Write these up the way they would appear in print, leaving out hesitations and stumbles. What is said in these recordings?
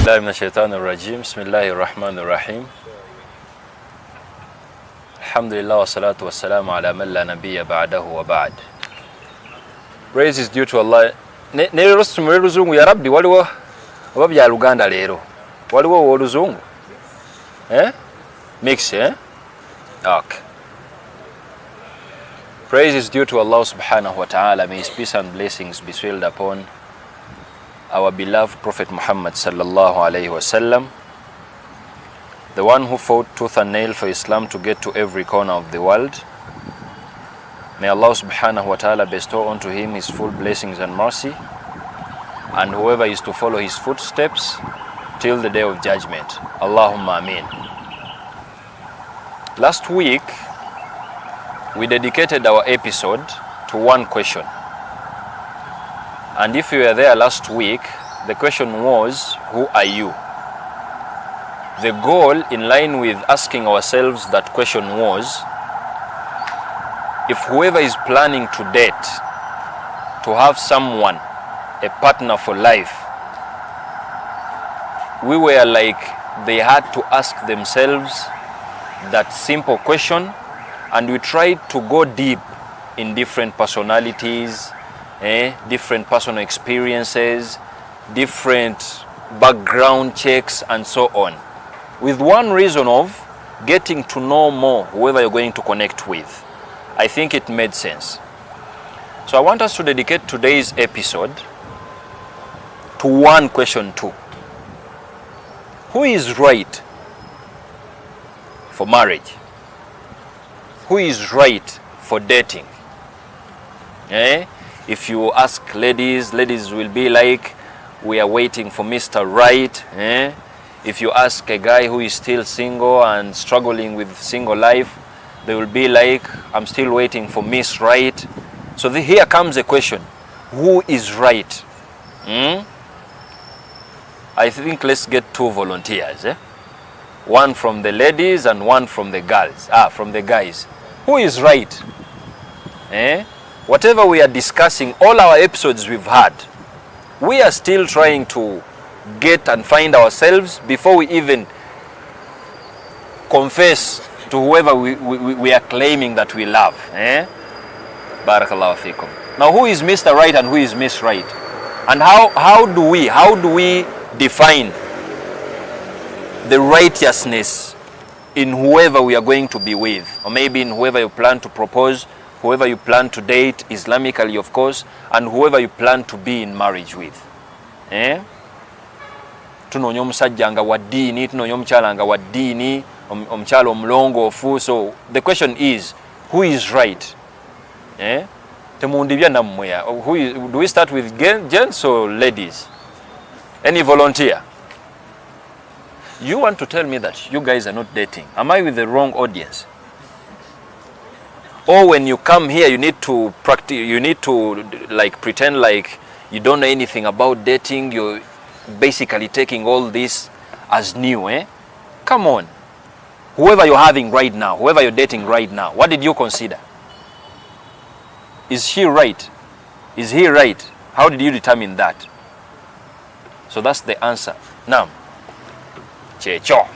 billahi minash shaitanir rajim. Bismillahir rahmanir rahim. Alhamdulillah wa salatu wa salamu ala man la nabiyya ba'dahu wa ba'd. Praise is due to Allah. Nero sumule luzungu ya Rabbi waliwo ababya Luganda lero. Waliwo oluzungu? Mix, Okay. Praise is due to Allah subhanahu wa ta'ala. May his peace and blessings be swelled upon our beloved Prophet Muhammad sallallahu alayhi wa sallam, the one who fought tooth and nail for Islam to get to every corner of the world. May Allah subhanahu wa ta'ala bestow unto him his full blessings and mercy, and whoever is to follow his footsteps till the day of judgment. Allahumma ameen. Last week, we dedicated our episode to one question. And if you were there last week, the question was, who are you? The goal, in line with asking ourselves that question, was, if whoever is planning to date, to have someone, a partner for life, we were like, they had to ask themselves that simple question, and we tried to go deep in different personalities, different personal experiences, different background checks, and so on, with one reason of getting to know more whoever you're going to connect with. I think it made sense. So I want us to dedicate today's episode to one question too. Who is right for marriage? Who is right for dating? If you ask ladies will be like, we are waiting for Mr. Right. If you ask a guy who is still single and struggling with single life, they will be like, I'm still waiting for Miss Right. So here comes a question. Who is right? I think let's get two volunteers. One from the ladies and one from the girls. From the guys. Who is right? Whatever we are discussing, all our episodes we've had, we are still trying to get and find ourselves before we even confess to whoever we are claiming that we love. Barakallahu fikum. Now, who is Mr. Right and who is Miss Right? And how do we define the righteousness in whoever we are going to be with, or maybe in whoever you plan to propose, whoever you plan to date, Islamically of course, and whoever you plan to be in marriage with. Tunonyo omusajja nga wa ddiini, tunonyo omukyala nga wa ddiini, omukyala omulongoofu. So the question is, who is right? Temundibya nammwe. Do we start with gents or ladies? Any volunteer? You want to tell me that you guys are not dating? Am I with the wrong audience? Or when you come here, you need to practice, you need to like pretend like you don't know anything about dating. You're basically taking all this as new, Come on. Whoever you're having right now, whoever you're dating right now, what did you consider? Is she right? Is he right? How did you determine that? So that's the answer. Now, Checho.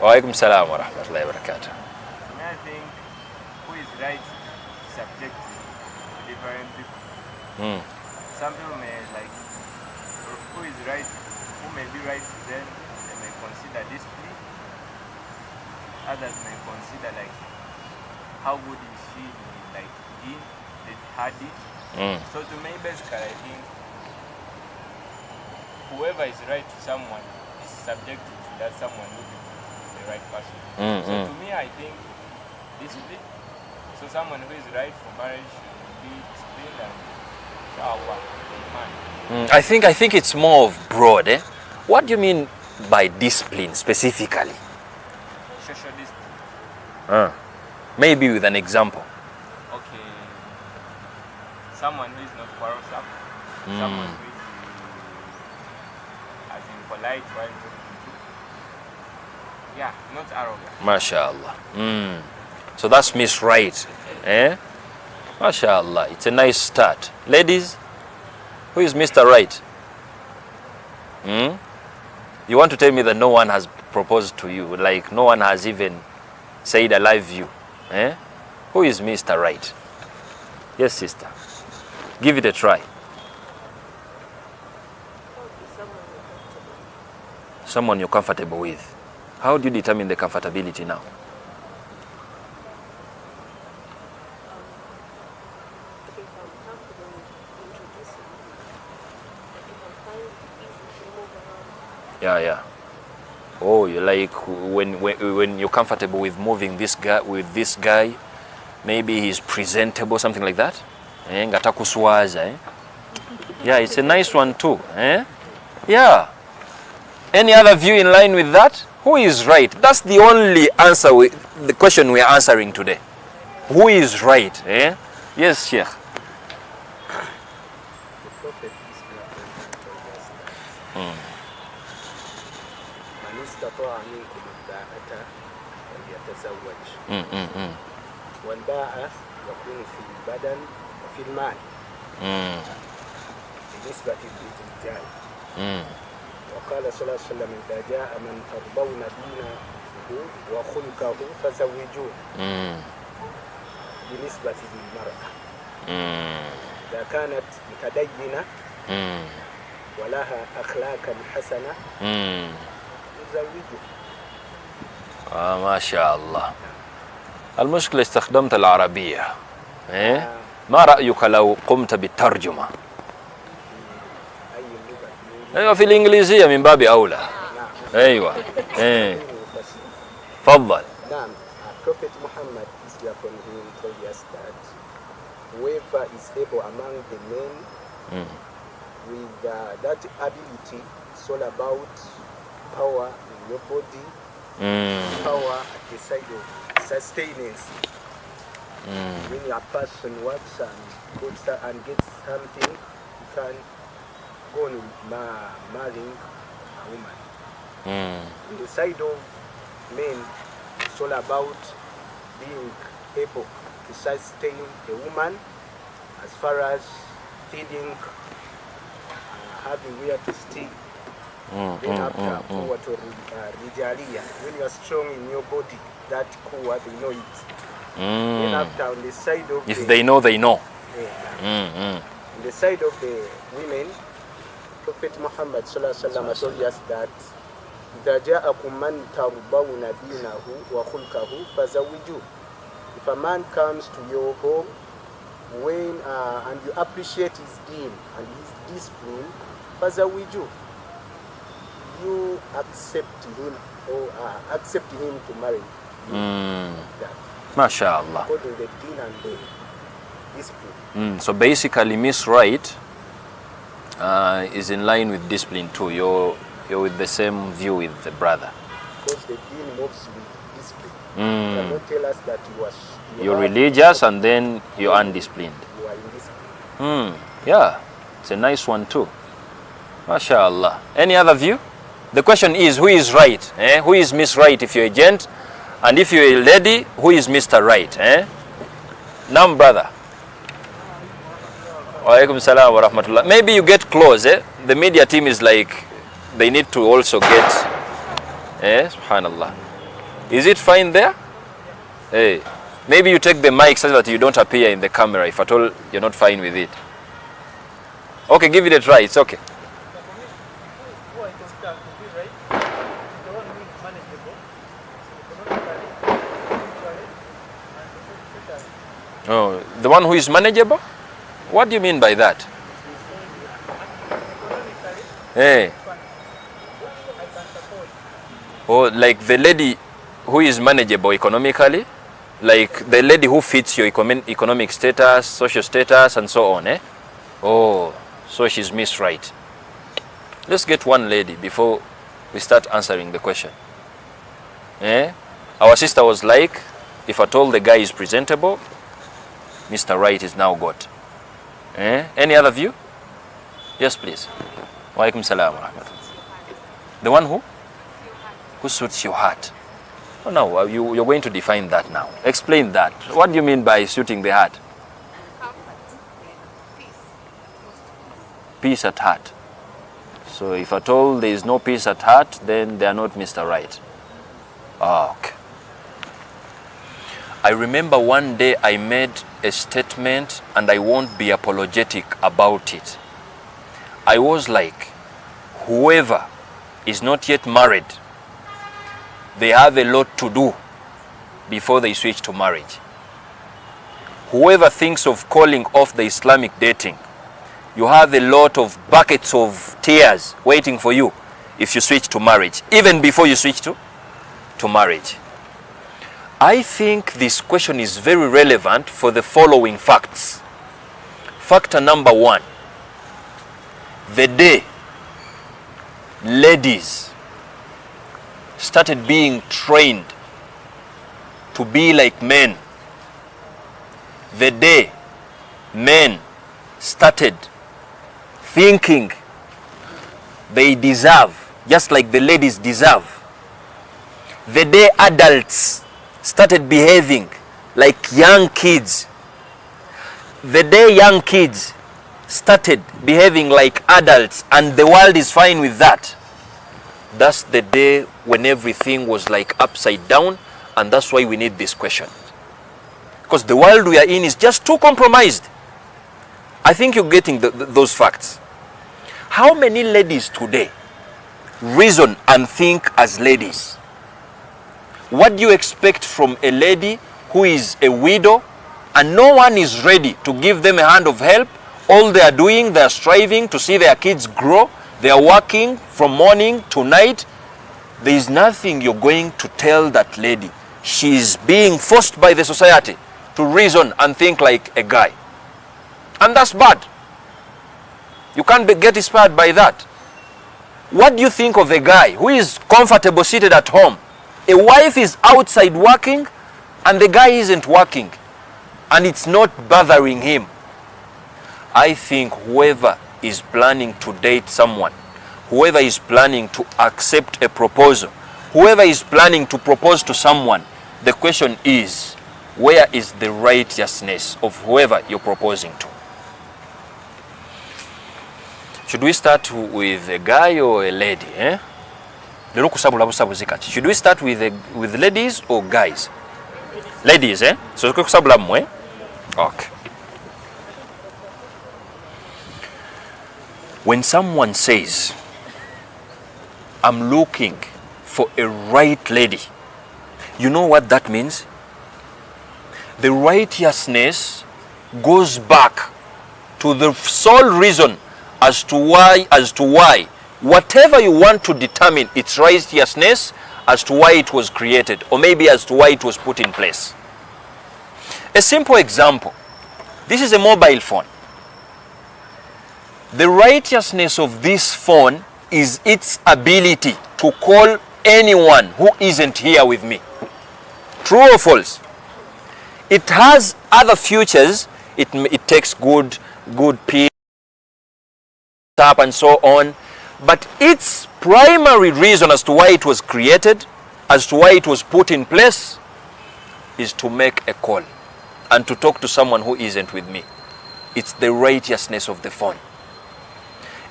Wa alaikum salam wa rahmatullahi wa barakatuh. I think who is right is subjective to different people. Some people may like who is right, who may be right to them, they may consider discipline. Others may consider like how good is she like in her deed. So to me basically I think whoever is right to someone is subjective to that someone looking for the right person. So to me, I think discipline. So someone who is right for marriage should be disciplined and inshallah, man. I think it's more of broad. What do you mean by discipline specifically? Social discipline. Maybe with an example. Okay. Someone who is not quarrelsome. Someone who is polite, right? Yeah, not arrogant. MashaAllah. So that's Miss Right. MashaAllah. It's a nice start. Ladies, who is Mr. Right? Hmm? You want to tell me that no one has proposed to you, like no one has even said I love you? Eh? Who is Mr. Right? Yes, sister. Give it a try. Someone you're comfortable with. How do you determine the comfortability now? Yeah. Oh, you like when you're comfortable with moving this guy, maybe he's presentable, something like that. Ngata kuswaza, eh? Yeah, it's a nice one too. Eh? Yeah. Any other view in line with that? Who is right? That's the only answer, the question we are answering today. Who is right? Eh? Yes, Sheikh. والباء يكون في البدن وفي المال بالنسبة للرجال. وقال صلى الله عليه وسلم إذا جاء من ترضون دينه وخلقه فزوجوه. بالنسبة للمرأة إذا كانت متدينة ولها أخلاقا حسنة نزوجها. ما شاء الله. المشكلة استخدمت العربية. إيه؟ ما رأيك لو قمت بالترجمة؟ أيوة في الإنجليزية من باب أولى. أيوة. إيه. تفضل. نعم. Prophet Muhammad peace be upon him told us that whoever is able among the men with that ability, it's all about power in your body, power at the side of sustenance. When a person works and gets something, you can go on with marrying a woman. On the side of men, it's all about being able to sustain a woman as far as feeding, having where to stay. Then after rijalia, when you are strong in your body, that quwwah, they know it. Then after on the side of if they know, they know. On the side of the women, Prophet Muhammad sallallahu alaihi wasallam told us that إذا جاءكم من ترضون دينه وخلقه فزوجوه. If a man comes to your home and you appreciate his deen and his discipline, فزوجوه. You accept him or accept him to marry you. MashaAllah. According to the deen and the discipline. So basically, Miss Right is in line with discipline too. You're with the same view with the brother. Because the deen moves with discipline. You cannot tell us that you're religious and then you're undisciplined. You are indisciplined. Yeah, it's a nice one too. MashaAllah. Any other view? The question is, who is right? Who is Miss Right if you're a gent? And if you're a lady, who is Mr. Right? Now, brother. Wa alaikum salam wa rahmatullah. Maybe you get close. The media team is like, they need to also get. Subhanallah. Is it fine there? Hey. Maybe you take the mic so that you don't appear in the camera if at all you're not fine with it. Okay, give it a try. It's okay. Oh, the one who is manageable? What do you mean by that? Hey. Oh, like the lady who is manageable economically? Like the lady who fits your economic status, social status, and so on, Oh, so she's Miss Right. Let's get one lady before we start answering the question. Our sister was like, if at all the guy is presentable, Mr. Right is now got. Any other view? Yes, please. Wa alaikum salam wa rahmatullah. The one who? Who suits your heart. Oh, no, you're going to define that now. Explain that. What do you mean by suiting the heart? Peace at heart. So if at all there is no peace at heart, then they are not Mr. Right. Okay. I remember one day I made a statement and I won't be apologetic about it. I was like, whoever is not yet married, they have a lot to do before they switch to marriage. Whoever thinks of calling off the Islamic dating, you have a lot of buckets of tears waiting for you if you switch to marriage, even before you switch to marriage. I think this question is very relevant for the following facts. Factor number 1, the day ladies started being trained to be like men, the day men started thinking they deserve, just like the ladies deserve, the day adults started behaving like young kids, the day young kids started behaving like adults and the world is fine with that, that's the day when everything was like upside down. And that's why we need this question, because the world we are in is just too compromised. I think you're getting those facts. How many ladies today reason and think as ladies? What do you expect from a lady who is a widow and no one is ready to give them a hand of help? All they are doing, they are striving to see their kids grow. They are working from morning to night. There is nothing you're going to tell that lady. She is being forced by the society to reason and think like a guy. And that's bad. You can't get inspired by that. What do you think of a guy who is comfortable seated at home? A wife is outside working and the guy isn't working and it's not bothering him. I think whoever is planning to date someone, whoever is planning to accept a proposal, whoever is planning to propose to someone, the question is, where is the righteousness of whoever you're proposing to? Should we start with a guy or a lady? Should we start with ladies or guys? Ladies, eh? So okay. When someone says, I'm looking for a right lady, you know what that means? The righteousness goes back to the sole reason as to why whatever you want to determine its righteousness, as to why it was created, or maybe as to why it was put in place. A simple example, this is a mobile phone. The righteousness of this phone is its ability to call anyone who isn't here with me. True or false? It has other features. It takes good pick up and so on. But its primary reason as to why it was created, as to why it was put in place, is to make a call and to talk to someone who isn't with me. It's the righteousness of the phone.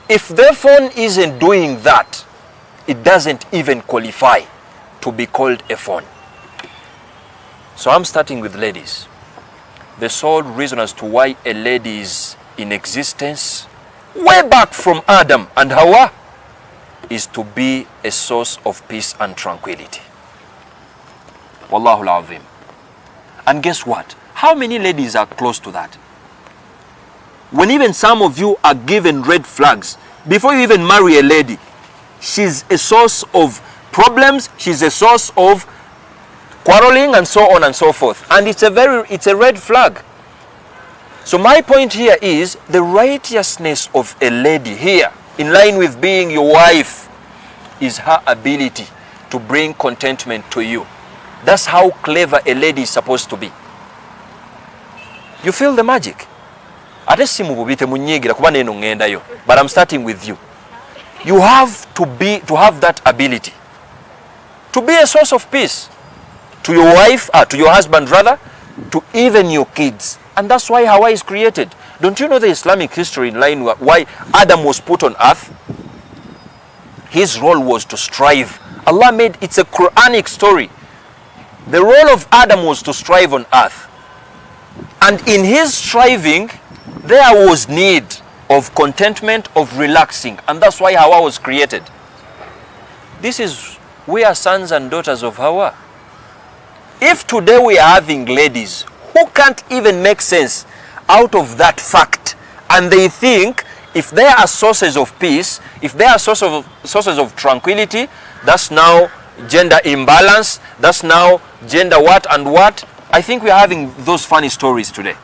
If the phone isn't doing that, it doesn't even qualify to be called a phone. So I'm starting with ladies. The sole reason as to why a lady is in existence, way back from Adam and Hawa, is to be a source of peace and tranquility. Wallahu al-azim. And guess what? How many ladies are close to that? When even some of you are given red flags, before you even marry a lady, she's a source of problems, she's a source of quarreling and so on and so forth. And it's a red flag. So my point here is the righteousness of a lady here, in line with being your wife, is her ability to bring contentment to you. That's how clever a lady is supposed to be. You feel the magic? But I'm starting with you. You have to have that ability to be a source of peace to your wife, to your husband rather, to even your kids. And that's why Hawa is created. Don't you know the Islamic history in line why Adam was put on earth? his role was to strive. Allah made, it's a Quranic story. The role of Adam was to strive on earth. And in his striving, there was need of contentment, of relaxing. And that's why Hawa was created. We are sons and daughters of Hawa. If today we are having ladies who can't even make sense out of that fact, and they think if there are sources of peace, if there are sources of tranquility, that's now gender imbalance, that's now gender what and what. I think we are having those funny stories today.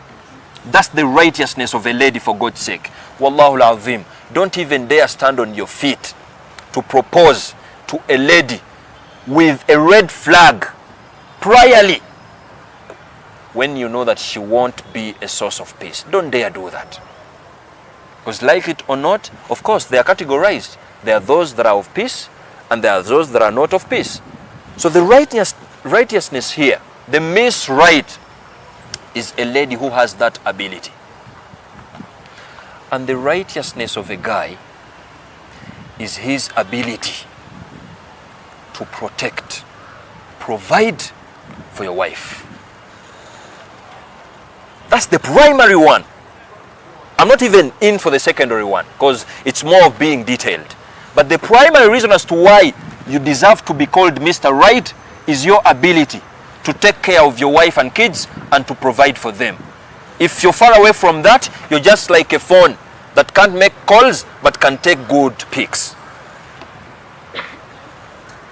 That's the righteousness of a lady, for God's sake. Wallahu al-azim. Don't even dare stand on your feet to propose to a lady with a red flag priorly when you know that she won't be a source of peace. Don't dare do that. Because like it or not, of course, they are categorized. There are those that are of peace and there are those that are not of peace. So the righteousness here, the Miss Right, is a lady who has that ability. And the righteousness of a guy is his ability to protect, provide for your wife. That's the primary one. I'm not even in for the secondary one because it's more of being detailed. But the primary reason as to why you deserve to be called Mr. Right is your ability to take care of your wife and kids and to provide for them. If you're far away from that, you're just like a phone that can't make calls but can take good pics.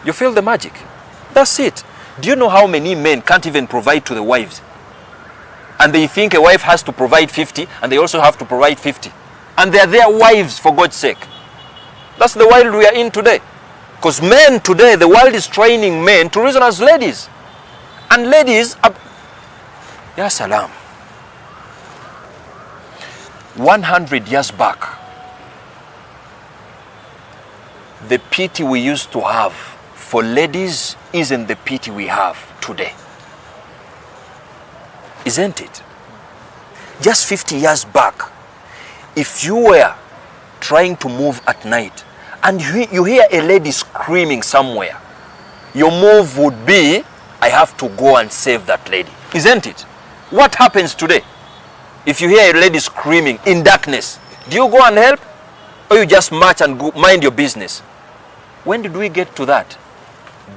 You feel the magic? That's it. Do you know how many men can't even provide to the wives? And they think a wife has to provide 50 and they also have to provide 50. And they are their wives, for God's sake. That's the world we are in today. Because men today, the world is training men to reason as ladies. And ladies, Ya Salam. 100 years back, the pity we used to have for ladies isn't the pity we have today. Isn't it? Just 50 years back, if you were trying to move at night and you hear a lady screaming somewhere, your move would be, I have to go and save that lady. Isn't it? What happens today? If you hear a lady screaming in darkness, do you go and help? Or you just march and go mind your business? When did we get to that?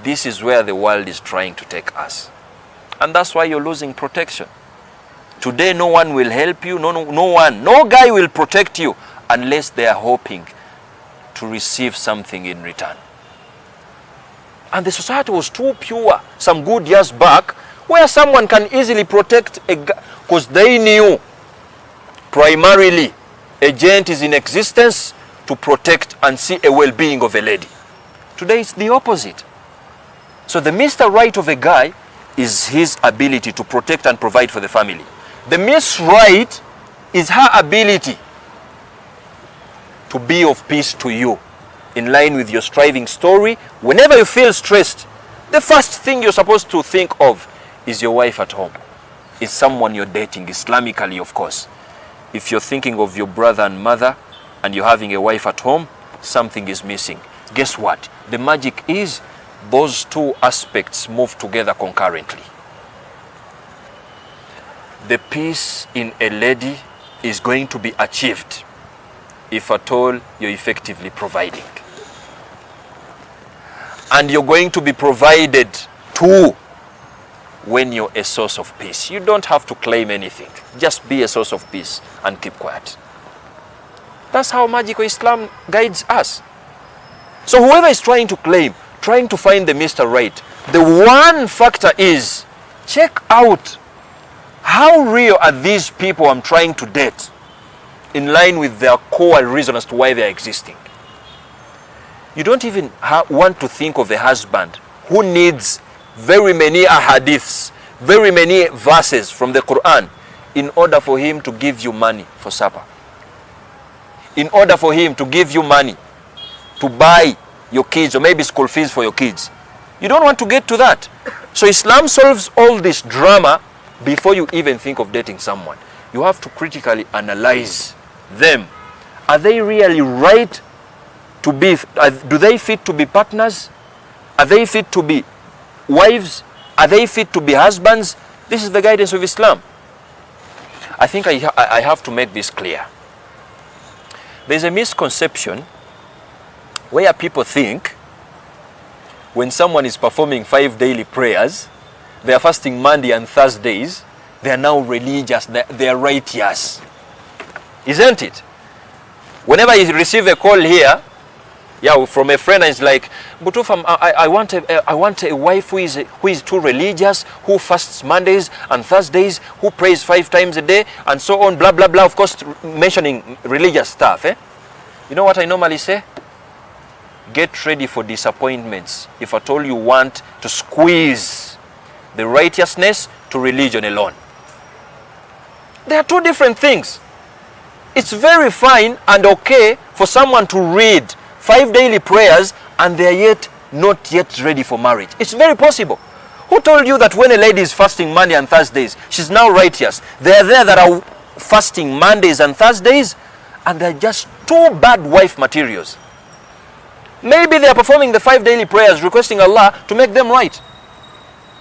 This is where the world is trying to take us. And that's why you're losing protection. Today no one will help you, no guy will protect you unless they are hoping to receive something in return. And the society was too pure some good years back where someone can easily protect a guy because they knew primarily a gent is in existence to protect and see a well-being of a lady. Today it's the opposite. So the Mr. Right of a guy is his ability to protect and provide for the family. The Miss Right is her ability to be of peace to you, in line with your striving story. Whenever you feel stressed, the first thing you're supposed to think of is your wife at home. Is someone you're dating, Islamically, of course. If you're thinking of your brother and mother and you're having a wife at home, something is missing. Guess what? The magic is those two aspects move together concurrently. The peace in a lady is going to be achieved if at all you're effectively providing. And you're going to be provided to when you're a source of peace. You don't have to claim anything. Just be a source of peace and keep quiet. That's how magical Islam guides us. So whoever is trying to claim, trying to find the Mr. Right, the one factor is check out how real are these people I'm trying to date in line with their core reason as to why they are existing. You don't even want to think of a husband who needs very many ahadiths, very many verses from the Quran in order for him to give you money for supper. In order for him to give you money to buy your kids or maybe school fees for your kids. You don't want to get to that. So Islam solves all this drama before you even think of dating someone. You have to critically analyze them. Are they really right to be, do they fit to be partners? Are they fit to be wives? Are they fit to be husbands? This is the guidance of Islam. I think I have to make this clear. There's a misconception where people think when someone is performing 5 daily prayers, they are fasting Monday and Thursdays, they are now religious, they are righteous. Isn't it? Whenever you receive a call here, from a friend, and it's like, Butufam, I want a wife who is too religious, who fasts Mondays and Thursdays, who prays 5 times a day, and so on, blah, blah, blah. Of course, mentioning religious stuff. You know what I normally say? Get ready for disappointments if at all you want to squeeze the righteousness to religion alone. They are 2 different things. It's very fine and okay for someone to read 5 daily prayers and they are not yet ready for marriage. It's very possible. Who told you that when a lady is fasting Monday and Thursdays, she's now righteous? They are there that are fasting Mondays and Thursdays and they're just 2 bad wife materials. Maybe they are performing the 5 daily prayers, requesting Allah to make them right.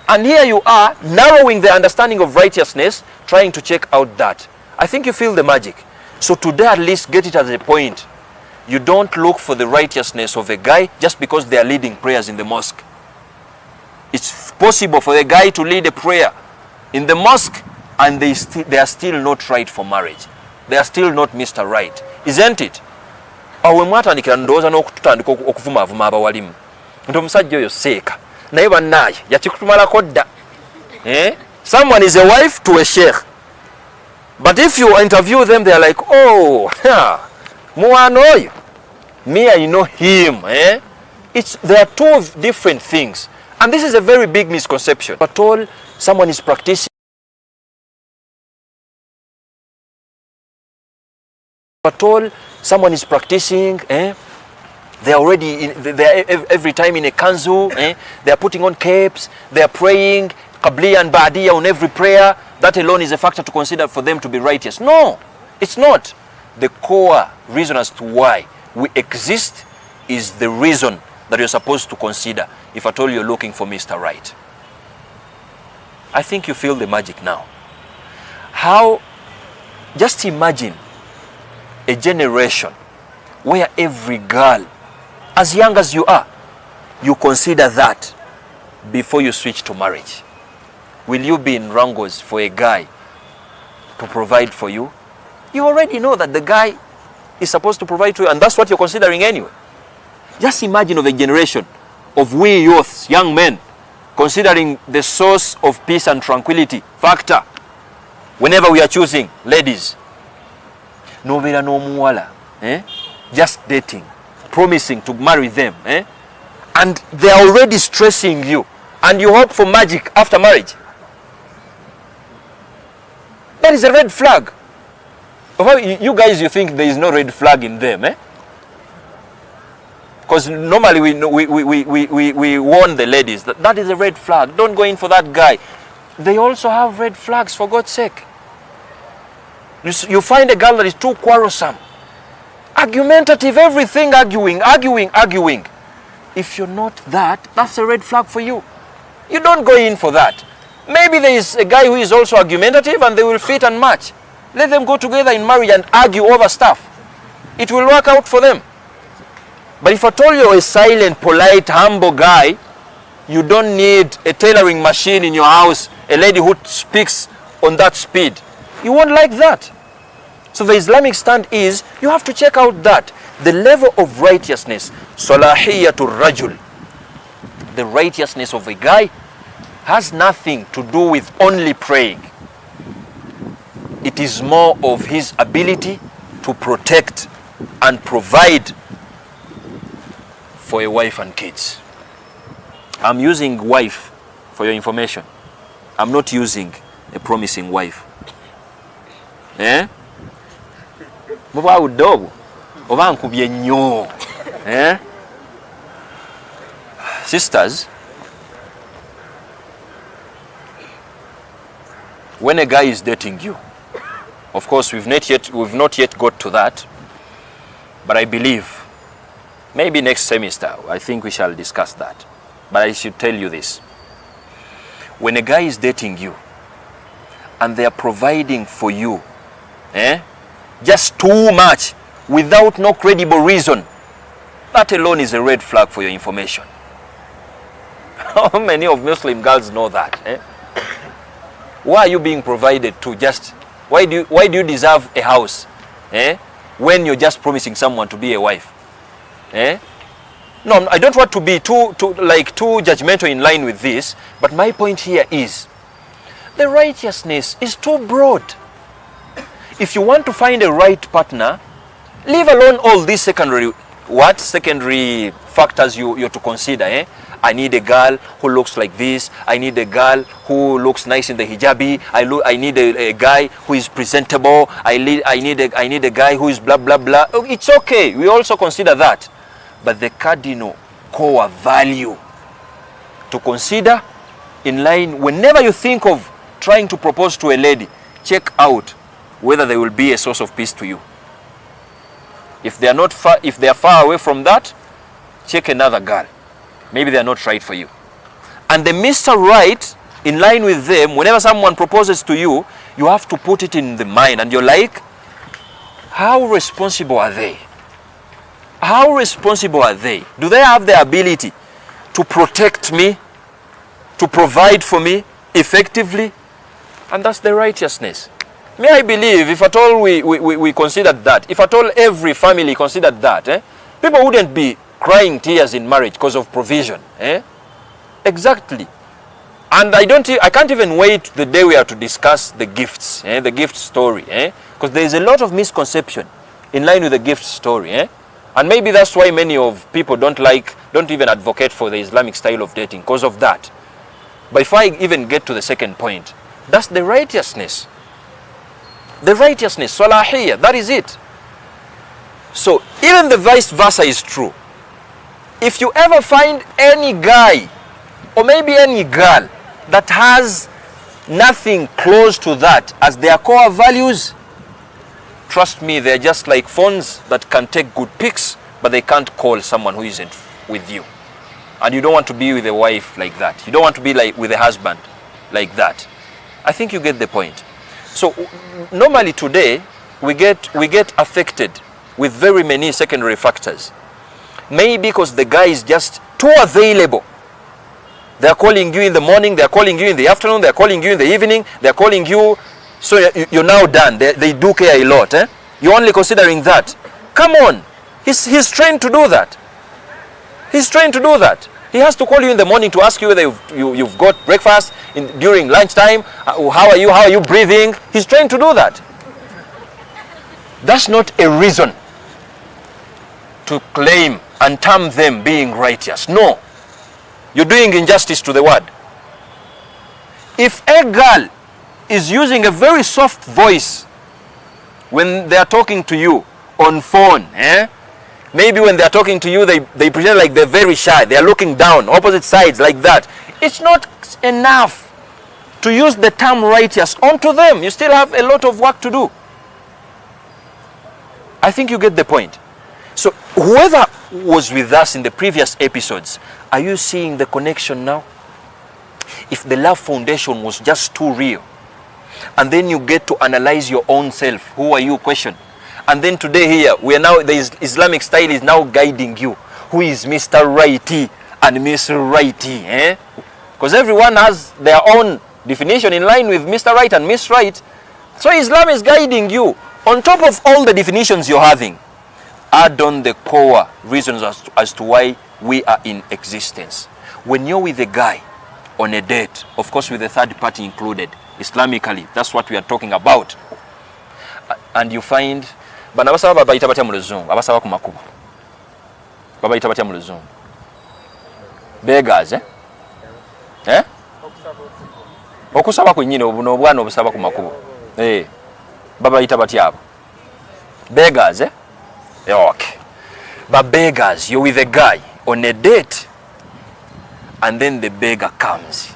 And here you are, narrowing the understanding of righteousness, trying to check out that. I think you feel the magic. So today at least get it as a point. You don't look for the righteousness of a guy just because they are leading prayers in the mosque. It's possible for a guy to lead a prayer in the mosque and they are still not right for marriage. They are still not Mr. Right. Isn't it? Awe mwatandikira ndowooza n'okutandika okuvumaavuma abawalimu nti omusajja oyo seeka naye bannaye yakikutumalako dda. Someone is a wife to a sheikh, but if you interview them they are like, oh, muwano oyo, me I know him. There are 2 different things, and this is a very big misconception. At all someone is practicing, they are already they are every time in a kanzu, they are putting on capes, they are praying qabliya and ba'diya on every prayer. That alone is a factor to consider for them to be righteous. No, it's not. The core reason as to why we exist is the reason that you're supposed to consider if at all you're looking for Mr. Right. I think you feel the magic now. How, just imagine a generation where every girl, as young as you are, you consider that before you switch to marriage. Will you be in wrangles for a guy to provide for you? You already know that the guy is supposed to provide to you, and that's what you're considering anyway. Just imagine of a generation of we youths, young men, considering the source of peace and tranquility factor whenever we are choosing ladies. Novela no muwala, just dating, promising to marry them, and they are already stressing you, and you hope for magic after marriage. That is a red flag. You guys, you think there is no red flag in them, Because normally we warn the ladies that is a red flag. Don't go in for that guy. They also have red flags, for God's sake. You find a girl that is too quarrelsome, argumentative, everything arguing. If you're not that, that's a red flag for you. You don't go in for that. Maybe there is a guy who is also argumentative and they will fit and match. Let them go together in marriage and argue over stuff. It will work out for them. But if at all you're a silent, polite, humble guy, you don't need a tailoring machine in your house, a lady who speaks on that speed. You won't like that. So the Islamic stand is, you have to check out that. The level of righteousness, salahiyatul rajul, the righteousness of a guy, has nothing to do with only praying. It is more of his ability to protect and provide for a wife and kids. I'm using wife for your information. I'm not using a promising wife. Muba udogo oba nkubye nnyo. Sisters, when a guy is dating you, of course we've not yet got to that, but I believe Maybe next semester, I think we shall discuss that. But I should tell you this. When a guy is dating you and they are providing for you, just too much without no credible reason, that alone is a red flag for your information. How many of Muslim girls know that? Why are you being provided to? Just why do you deserve a house when you're just promising someone to be a wife? No, I don't want to be too judgmental in line with this, but my point here is the righteousness is too broad. If you want to find a right partner, leave alone all these secondary factors you're to consider. I need a girl who looks like this. I need a girl who looks nice in the hijabi. I need a guy who is presentable. I need a guy who is blah blah blah. It's okay. We also consider that. But the cardinal core value to consider in line whenever you think of trying to propose to a lady, check out whether they will be a source of peace to you. If they are far away from that, check another girl. Maybe they are not right for you. And the Mr. Right, in line with them, whenever someone proposes to you, you have to put it in the mind and you're like, how responsible are they? How responsible are they? Do they have the ability to protect me, to provide for me effectively? And that's the righteousness. May I believe, if at all we considered that, if at all every family considered that, people wouldn't be crying tears in marriage because of provision. Exactly. And I can't even wait the day we are to discuss the gifts, the gift story, because there is a lot of misconception in line with the gift story. And maybe that's why many of people don't even advocate for the Islamic style of dating, because of that. But if I even get to the second point, that's the righteousness. The righteousness, salahiyya, that is it. So even the vice versa is true. If you ever find any guy or maybe any girl that has nothing close to that as their core values, trust me, they're just like phones that can take good pics, but they can't call someone who isn't with you. And you don't want to be with a wife like that. You don't want to be like with a husband like that. I think you get the point. So normally today we get affected with very many secondary factors. Maybe because the guy is just too available. They are calling you in the morning, they are calling you in the afternoon, they are calling you in the evening, they are calling you, so you're now done. They do care a lot. You're only considering that. Come on. He's trained to do that. He's trained to do that. He has to call you in the morning to ask you whether you've got breakfast during lunchtime. How are you? How are you breathing? He's trained to do that. That's not a reason to claim and term them being righteous. No. You're doing injustice to the word. If a girl is using a very soft voice when they are talking to you on phone, maybe when they are talking to you, they pretend like they're very shy. They are looking down, opposite sides like that. It's not enough to use the term righteous onto them. You still have a lot of work to do. I think you get the point. So whoever was with us in the previous episodes, are you seeing the connection now? If the love foundation was just too real, and then you get to analyze your own self, who are you, question. And then today here, the Islamic style is now guiding you. Who is Mr. Righty and Miss Righty? Because everyone has their own definition in line with Mr. Right and Miss Right. So Islam is guiding you. On top of all the definitions you're having, add on the core reasons as to why we are in existence. When you're with a guy on a date, of course with a third party included, Islamically, that's what we are talking about. And you find, bana basaba babayita batya mu luzungu, abasaba ku makubo. Babayita batya mu luzungu. Beggars, okusaba ku nnyina obuno obwana obusaba ku makubo. Babayita batya abo. Beggars, okay. But beggars, you're with a guy on a date, and then the beggar comes.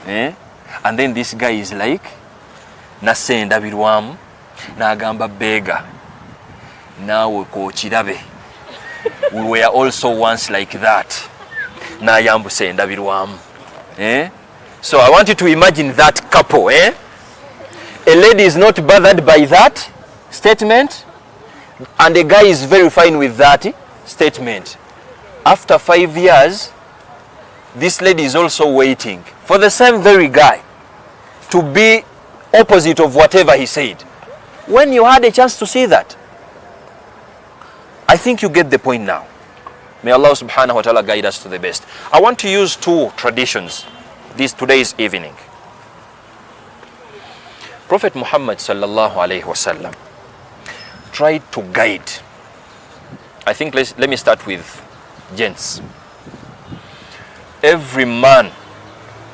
And then this guy is like, nasenda birwamu, nagamba beggar, nawe kochirabe. We were also once like that. Na yambuse ndabirwamu. So I want you to imagine that couple. A lady is not bothered by that statement, and the guy is very fine with that statement. After 5 years, this lady is also waiting for the same very guy to be opposite of whatever he said. When you had a chance to see that, I think you get the point now. May Allah subhanahu wa ta'ala guide us to the best. I want to use two traditions today's evening. Prophet Muhammad sallallahu alayhi wasallam tried to guide. I think let me start with gents. Every man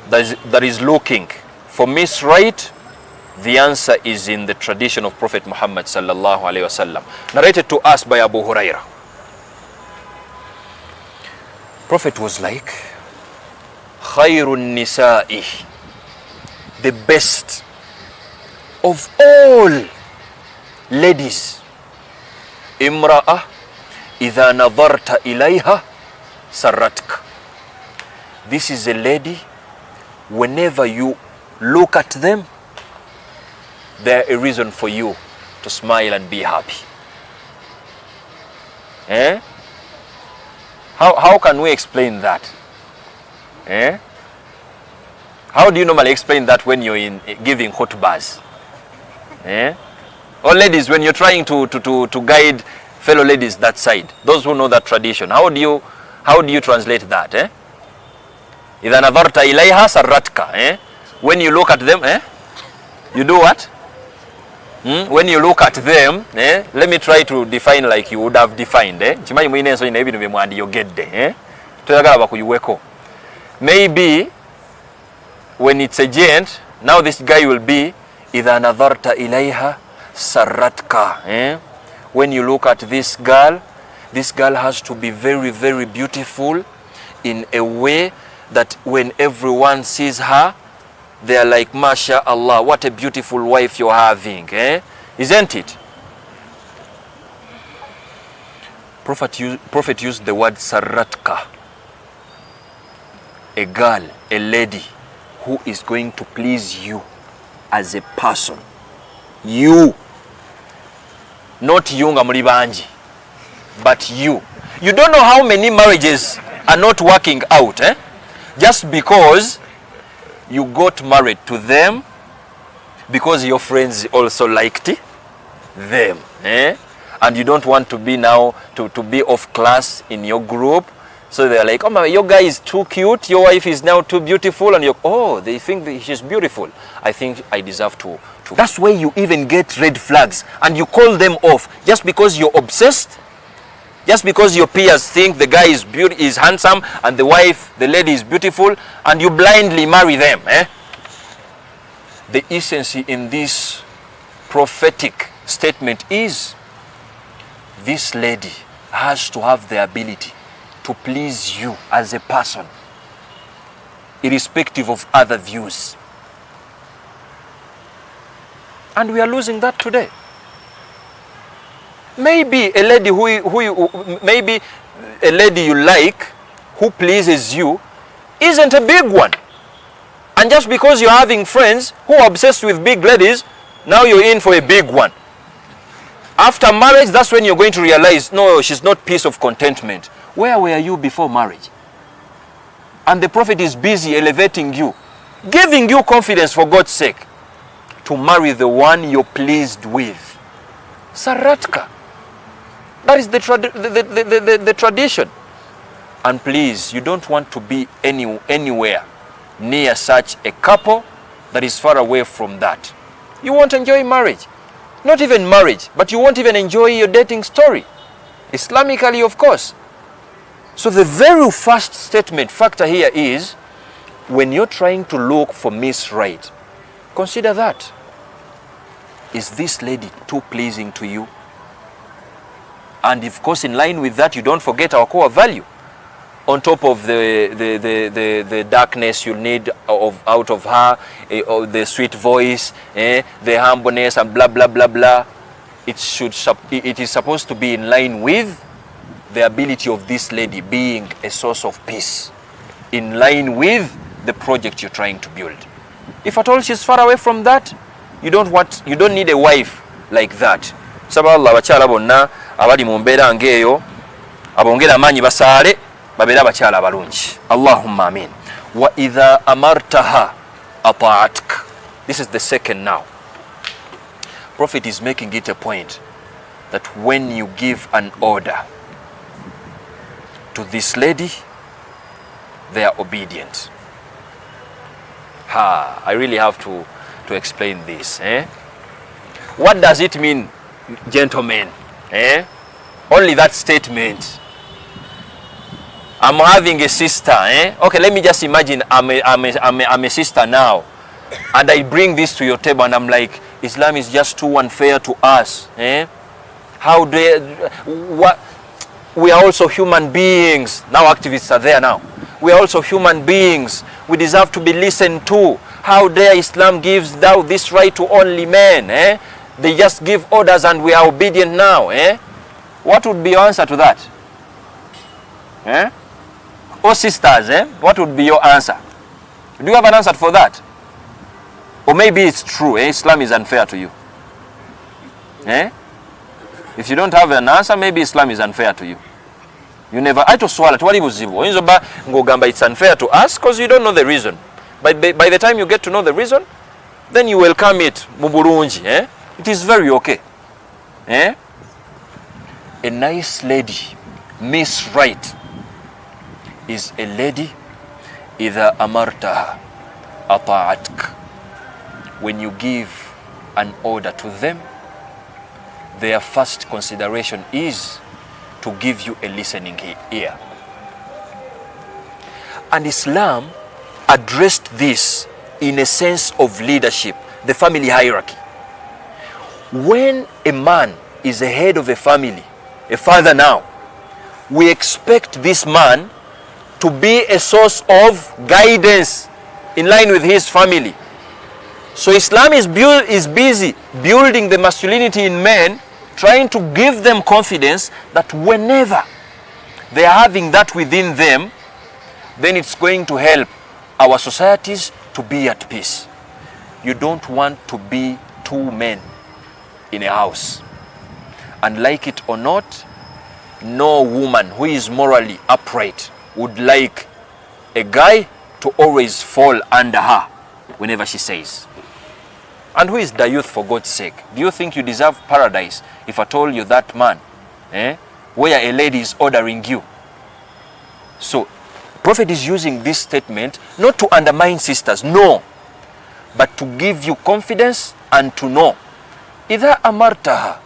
that is looking for Miss Right, the answer is in the tradition of Prophet Muhammad sallallahu alayhi wasallam, narrated to us by Abu Huraira. Prophet was like, Khairun nisa'i, the best of all ladies, imra'a idha nadarta ilayha sarratka. This is a lady, whenever you look at them, they're a reason for you to smile and be happy. How can we explain that? How do you normally explain that when you're giving khutbahs? Or ladies, when you're trying to guide fellow ladies that side, those who know that tradition, how do you translate that? إذا نظرت إليها سرتك. When you look at them, you do what? When you look at them, let me try to define like you would have defined. Chimanyi mwine so ina ebintu byemwandi yogedde. Toyagala bakuyiweko. Maybe when it's a gent, now this guy will be إذا نظرت إليها سرتك. When you look at this girl has to be very, very beautiful in a way that when everyone sees her, they are like, Masha Allah, what a beautiful wife you're having, isn't it? Prophet used the word sarratka. A girl, a lady who is going to please you as a person. You. Not yunga mulibanji, but you. You don't know how many marriages are not working out, just because you got married to them because your friends also liked them, and you don't want to be now to be off class in your group, so they're like, oh my, your guy is too cute, your wife is now too beautiful, and they think that she's beautiful, I think I deserve to. That's where you even get red flags, and you call them off just because you're obsessed, just because your peers think the guy is handsome and the lady is beautiful, and you blindly marry them. The essence in this prophetic statement is this lady has to have the ability to please you as a person, irrespective of other views. And we are losing that today. Maybe a lady maybe a lady you like who pleases you isn't a big one, and just because you're having friends who are obsessed with big ladies, now you're in for a big one. After marriage, that's when you're going to realize, no, she's not peace of contentment. Where were you before marriage? And the Prophet is busy elevating you, giving you confidence, for God's sake, to marry the one you're pleased with. Saratka. That is the tradition. And please, you don't want to be anywhere near such a couple that is far away from that. You won't enjoy marriage. Not even marriage, but you won't even enjoy your dating story. Islamically, of course. So the very first factor here is, when you're trying to look for Miss Right, consider that. Is this lady too pleasing to you? And of course, in line with that, you don't forget our core value. On top of the darkness you need out of her, the sweet voice, the humbleness, and blah blah blah blah. It is supposed to be in line with the ability of this lady being a source of peace in line with the project you're trying to build. If at all she's far away from that, you don't need a wife like that. Saba Allah abakyala bonna abali mu mbeera ngeeyo abongera amaanyi basaale babeere abakyala abalungi. Allahumma amin. Wa idha amartaha ata'atka. This is the second now. Prophet is making it a point that when you give an order to this lady, they are obedient. I really have to explain this. What does it mean, gentlemen? Only that statement. I'm having a sister. Okay, let me just imagine I'm a sister now, and I bring this to your table, and I'm like, Islam is just too unfair to us. How dare what? We are also human beings. Now activists are there now. We are also human beings. We deserve to be listened to. How dare Islam gives thou this right to only men? They just give orders and we are obedient now. What would be your answer to that? Oh sisters, what would be your answer? Do you have an answer for that? Or maybe it's true, Islam is unfair to you. If you don't have an answer, maybe Islam is unfair to you. You never I to swallow to it's unfair to us because you don't know the reason. But by the time you get to know the reason, then you welcome it. It is very okay. A nice lady, Miss Right, is a lady إذا أمرتها أطاعتك. When you give an order to them, their first consideration is to give you a listening ear. And Islam addressed this in a sense of leadership, the family hierarchy. When a man is the head of a family, a father now, we expect this man to be a source of guidance in line with his family. So Islam is busy building the masculinity in men, trying to give them confidence that whenever they are having that within them, then it's going to help our societies to be at peace. You don't want to be two men in a house. And like it or not, no woman who is morally upright would like a guy to always fall under her whenever she says. And who is the youth, for God's sake? Do you think you deserve paradise if I told you that man, where a lady is ordering you? So, Prophet is using this statement not to undermine sisters, no, but to give you confidence and to know. إِذَا أَمَرْتَهَا,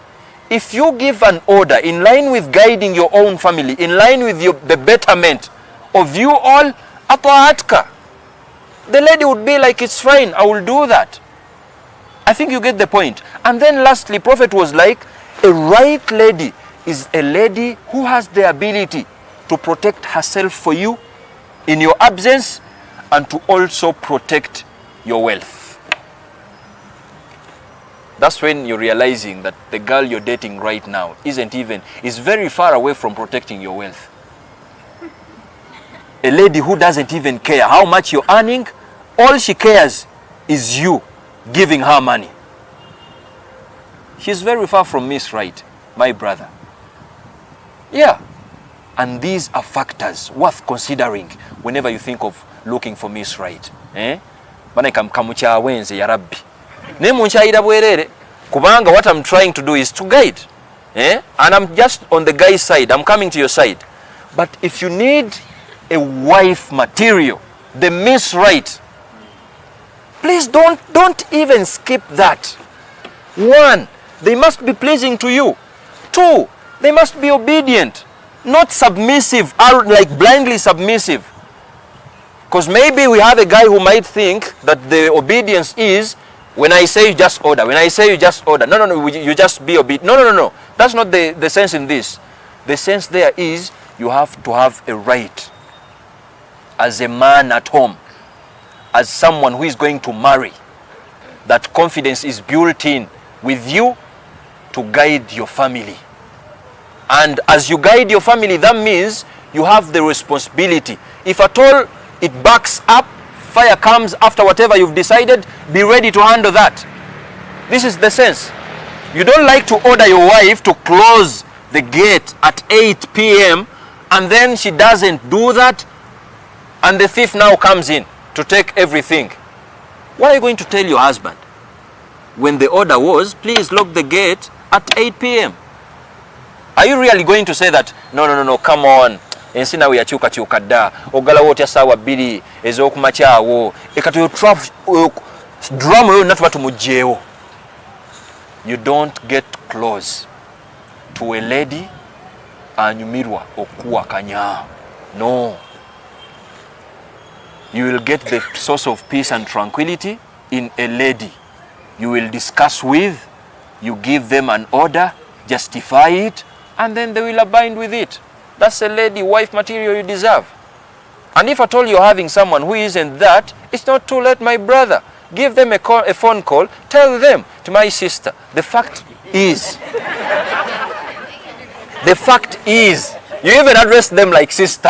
if you give an order in line with guiding your own family, in line with the betterment of you all, أَطَاعَتْكَ, the lady would be like, it's fine, I will do that. I think you get the point. And then lastly, Prophet was like, a right lady is a lady who has the ability to protect herself for you in your absence and to also protect your wealth. That's when you're realizing that the girl you're dating right now is very far away from protecting your wealth. A lady who doesn't even care how much you're earning, all she cares is you giving her money. She's very far from Miss Right, my brother. Yeah. And these are factors worth considering whenever you think of looking for Miss Right. Kubanga what I'm trying to do is to guide. And I'm just on the guy's side. I'm coming to your side. But if you need a wife material, the Miss Right, please don't even skip that. 1, they must be pleasing to you. 2, they must be obedient, not submissive, or like blindly submissive. Because maybe we have a guy who might think that the obedience is when I say you just order. When I say you just order. No, you just be obedient. No. That's not the sense in this. The sense there is you have to have a right as a man at home, as someone who is going to marry, that confidence is built in with you to guide your family. And as you guide your family, that means you have the responsibility. If at all it backs up, fire comes after whatever you've decided, be ready to handle that. This is the sense. You don't like to order your wife to close the gate at 8 p.m. and then she doesn't do that, and the thief now comes in to take everything. What are you going to tell your husband when the order was, please lock the gate at 8 p.m.? Are you really going to say that, no, come on, ensi nawe yakyuka dda, ogalawo otya saawa 2 ez'okumakyawo, ekatuyo drama yo natuba tumugyeewo? You don't get close to a lady anyumirwa okuwakanya. No. You will get the source of peace and tranquility in a lady. You will discuss with, you give them an order, justify it, and then they will abide with it. That's a lady wife material you deserve. And if at all you're having someone who isn't that, it's not too late, my brother. Give them a phone call, tell them, to my sister, the fact is, you even address them like sister,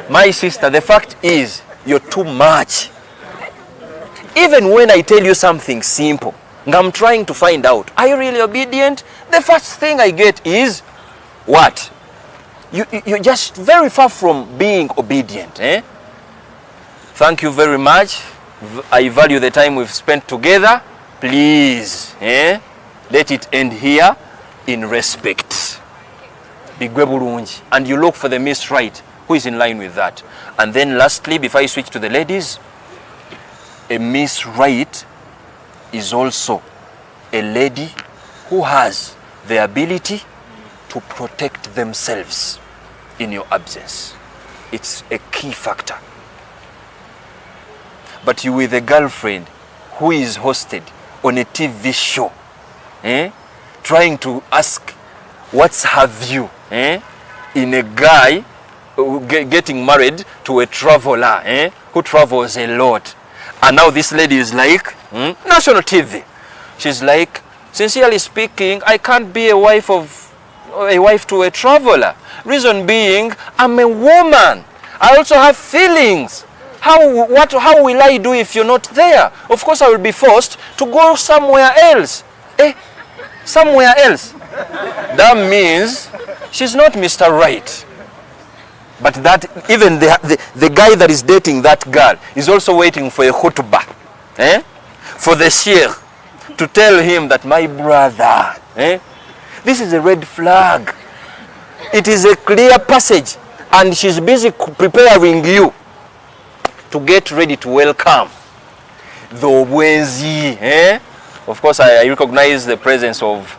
my sister, the fact is, you're too much. Even when I tell you something simple, I'm trying to find out, are you really obedient? The first thing I get is, what? You're just very far from being obedient. Thank you very much. I value the time we've spent together. Please, let it end here in respect. And you look for the Miss Right who is in line with that. And then lastly, before I switch to the ladies, a Miss Right is also a lady who has the ability to protect themselves in your absence. It's a key factor. But you with a girlfriend who is hosted on a TV show, trying to ask, what's her view in a guy getting married to a traveler who travels a lot. And now this lady is like, national TV. She's like, sincerely speaking, I can't be a wife to a traveler. Reason being, I'm a woman. I also have feelings. How will I do if you're not there? Of course I will be forced to go somewhere else. Somewhere else. That means she's not Mr. Right. But that even the guy that is dating that girl is also waiting for a khutbah, for the sheikh to tell him that, my brother, this is a red flag. It is a clear passage, and she's busy preparing you to get ready to welcome the Wenzi. Of course, I recognize the presence of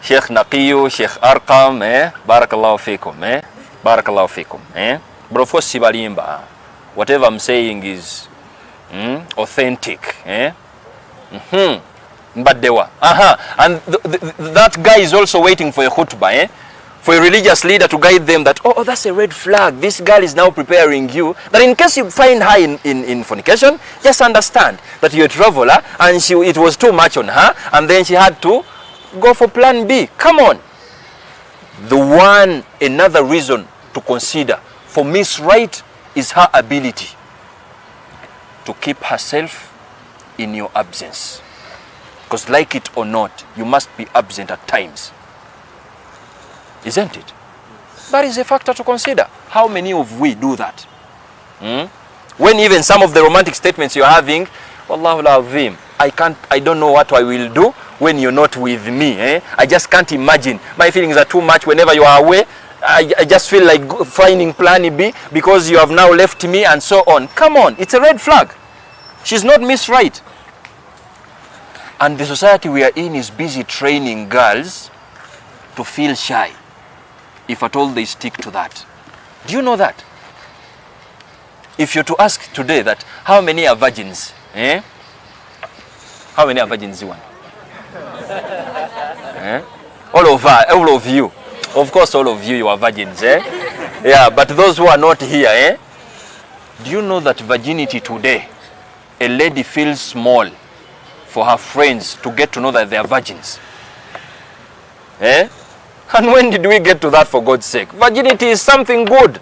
Sheikh Naqiyu, Sheikh Arqam, Barakallahu fikum, Barakallahu fikum. But of course, Sibalimba, whatever I'm saying is authentic. But they were. And that guy is also waiting for a khutbah, for a religious leader to guide them that, oh, that's a red flag. This girl is now preparing you. That in case you find her in fornication, just understand that you're a traveler and it was too much on her, and then she had to go for plan B. Come on. Another reason to consider for Miss Right is her ability to keep herself in your absence. Because like it or not, you must be absent at times. Isn't it? That is a factor to consider. How many of we do that? When even some of the romantic statements you're having, Wallahu al-Azim, I don't know what I will do when you're not with me. I just can't imagine. My feelings are too much whenever you are away. I just feel like finding plan B because you have now left me and so on. Come on, it's a red flag. She's not Miss Right. And the society we are in is busy training girls to feel shy, if at all they stick to that. Do you know that? If you're to ask today that, how many are virgins? How many are virgins you want? All of you. Of course, all of you are virgins. Yeah, but those who are not here, do you know that virginity today, a lady feels small for her friends to get to know that they are virgins? And when did we get to that, for God's sake? Virginity is something good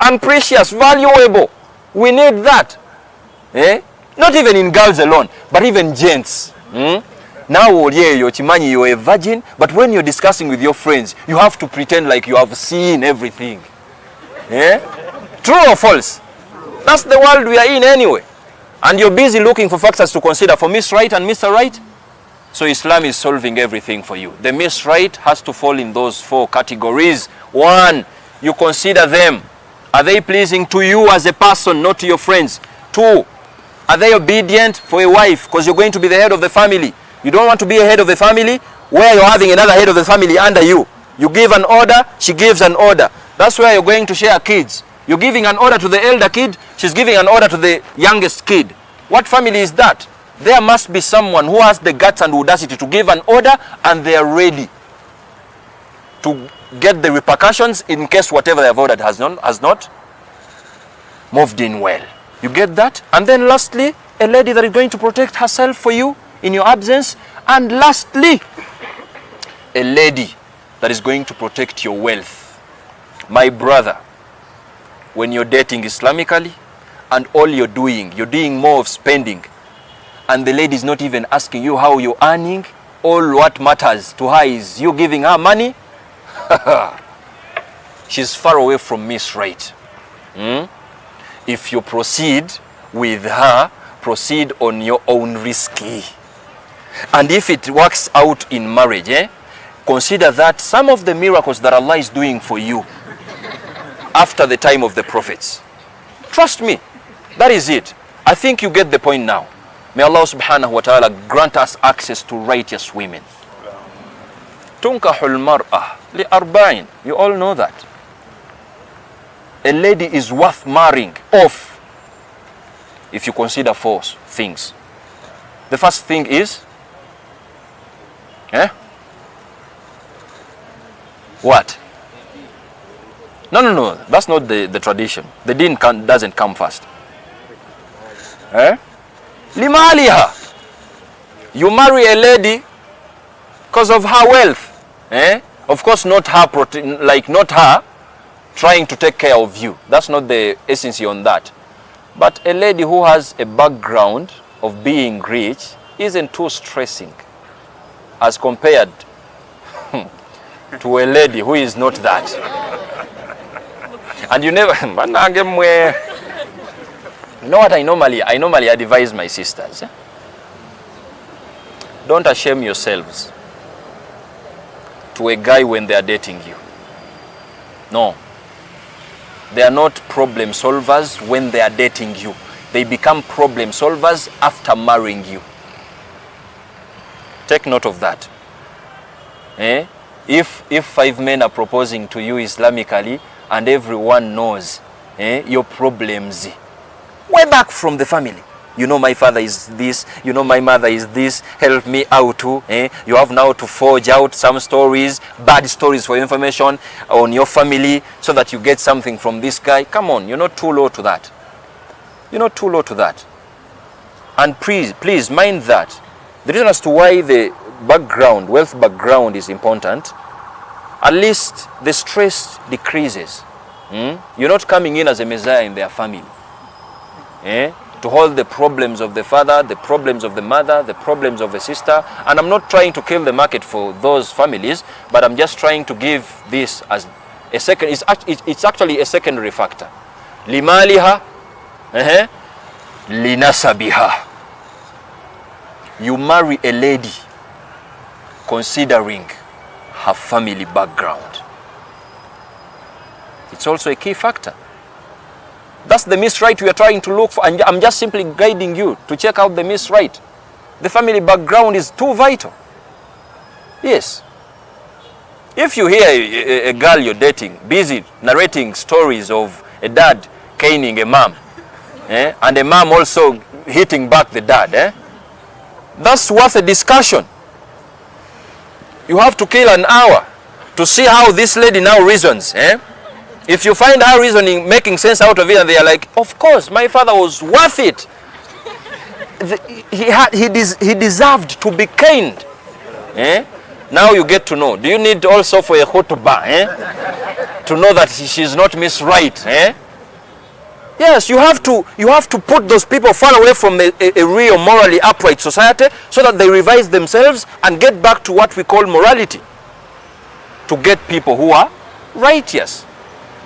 and precious, valuable. We need that. Not even in girls alone, but even gents. Now, you're a virgin, but when you're discussing with your friends, you have to pretend like you have seen everything. True or false? That's the world we are in anyway. And you're busy looking for factors to consider for Miss Right and Mr. Right. So Islam is solving everything for you. The Miss Right has to fall in those 4 categories. 1, you consider them. Are they pleasing to you as a person, not to your friends? 2, are they obedient for a wife? Because you're going to be the head of the family. You don't want to be a head of the family where you're having another head of the family under you. You give an order, she gives an order. That's where you're going to share kids. You're giving an order to the elder kid, she's giving an order to the youngest kid. What family is that? There must be someone who has the guts and audacity to give an order, and they are ready to get the repercussions in case whatever they have ordered has not moved in well. You get that? And then lastly, a lady that is going to protect herself for you in your absence. And lastly, a lady that is going to protect your wealth. My brother, when you're dating Islamically and all you're doing more of spending, and the lady is not even asking you how you're earning, all what matters to her is you giving her money, she's far away from Miss Right. If you proceed with her, proceed on your own risky. And if it works out in marriage, consider that some of the miracles that Allah is doing for you after the time of the prophets. Trust me, that is it. I think you get the point now. May Allah subhanahu wa ta'ala grant us access to righteous women. Tunkahul mar'ah li arba'in. You all know that. A lady is worth marrying off if you consider 4 things. The first thing is, what? No, that's not the tradition. The deen doesn't come first. Limaliha. You marry a lady because of her wealth. Of course, not her trying to take care of you. That's not the essence on that. But a lady who has a background of being rich isn't too stressing as compared to a lady who is not that. And you never, you know what I normally advise my sisters? Don't ashame yourselves to a guy when they are dating you. No. They are not problem solvers when they are dating you. They become problem solvers after marrying you. Take note of that. If 5 men are proposing to you Islamically and everyone knows your problems way back from the family. You know, my father is this, you know, my mother is this, help me out too. You have now to forge out some stories, bad stories for information on your family so that you get something from this guy. Come on, you're not too low to that. You're not too low to that. And please mind that. The reason as to why the background, wealth background is important, at least the stress decreases. You're not coming in as a messiah in their family. To hold the problems of the father, the problems of the mother, the problems of the sister. And I'm not trying to kill the market for those families, but I'm just trying to give this as a second, it's actually a secondary factor. Limaliha, linasabiha. You marry a lady considering her family background. It's also a key factor. That's the Miss Right we are trying to look for. And I'm just simply guiding you to check out the Miss Right. The family background is too vital. Yes. If you hear a girl you're dating busy narrating stories of a dad caning a mom, and a mom also hitting back the dad, that's worth a discussion. You have to kill an hour to see how this lady now reasons. If you find her reasoning making sense out of it, and they are like, of course, my father was worth it. He deserved to be caned. Now you get to know. Do you need also for a khutbah, to know that she's not Miss Right, Yes, you have to put those people far away from a real morally upright society so that they revise themselves and get back to what we call morality. To get people who are righteous.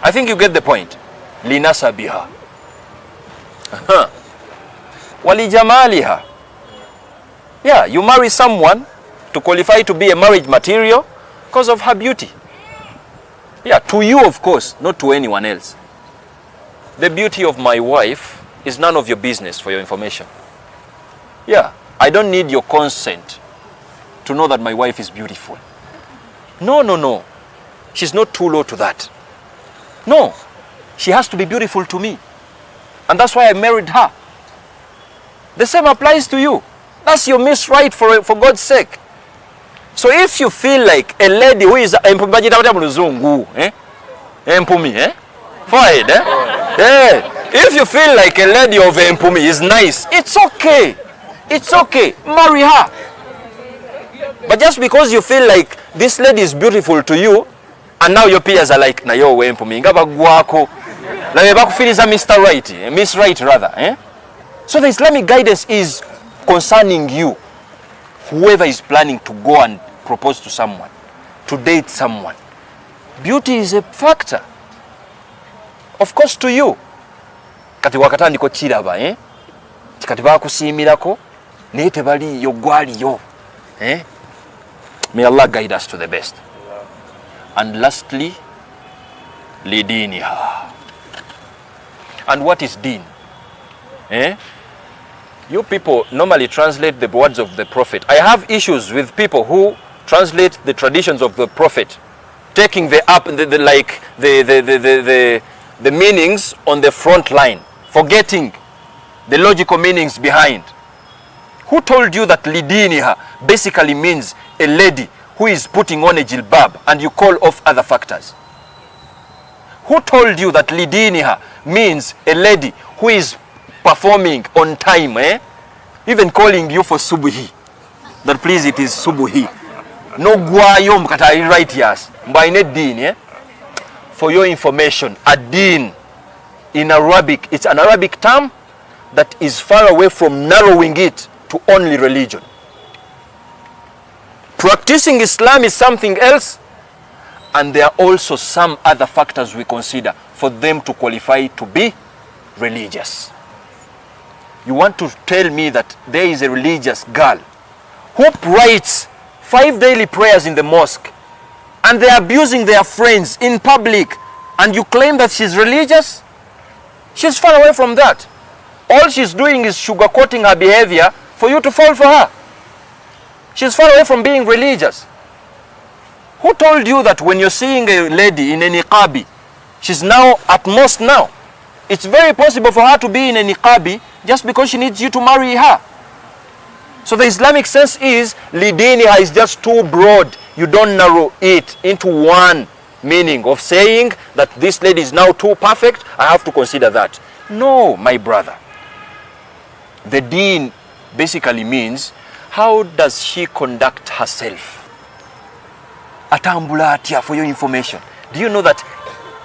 I think you get the point. Linasa biha. Wali jamaliha. Yeah, you marry someone to qualify to be a marriage material because of her beauty. Yeah, to you of course, not to anyone else. The beauty of my wife is none of your business, for your information. Yeah, I don't need your consent to know that my wife is beautiful. No. She's not too low to that. No, she has to be beautiful to me. And that's why I married her. The same applies to you. That's your Miss Right, for God's sake. So if you feel like a lady who is if you feel like a lady of Empumi is nice, it's okay. It's okay. Marry her. But just because you feel like this lady is beautiful to you, and now your peers are like, na yo Empumi, ngaba guako. Na yeba kufiliza Mr. Right, Miss Right rather, So the Islamic guidance is concerning you. Whoever is planning to go and propose to someone, to date someone, beauty is a factor. Of course to you. Kati wakatandiko chiraba, Kati bakusimirako, naye tebaliyo gwaliyo. May Allah guide us to the best. And lastly, lidiniha. And what is deen? You people normally translate the words of the Prophet. I have issues with people who translate the traditions of the Prophet, taking the meanings on the front line, forgetting the logical meanings behind. Who told you that lidiniha basically means a lady who is putting on a jilbab and you call off other factors? Who told you that lidiniha means a lady who is performing on time, even calling you for subuhi, that please it is subuhi, no guayo mkatari right, yes, mbaine deen, For your information, ad-din in Arabic, it's an Arabic term that is far away from narrowing it to only religion. Practicing Islam is something else, and there are also some other factors we consider for them to qualify to be religious. You want to tell me that there is a religious girl who writes 5 daily prayers in the mosque, and they are abusing their friends in public, and you claim that she's religious? She's far away from that. All she's doing is sugarcoating her behavior for you to fall for her. She's far away from being religious. Who told you that when you're seeing a lady in a niqabi, she's now at mosque now? It's very possible for her to be in a niqabi just because she needs you to marry her. So the Islamic sense is, lidiniha is just too broad. You don't narrow it into one meaning of saying that this lady is now too perfect, I have to consider that. No, my brother. The deen basically means, how does she conduct herself? Atambula atia, for your information. Do you know that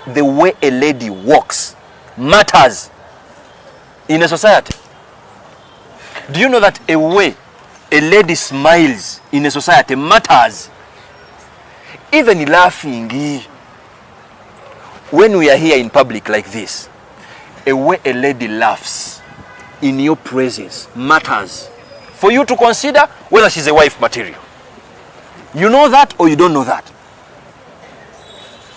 the way a lady walks matters in a society? Do you know that a way a lady smiles in a society matters? Even laughing, when we are here in public like this, a way a lady laughs in your presence matters for you to consider whether she's a wife material. You know that or you don't know that?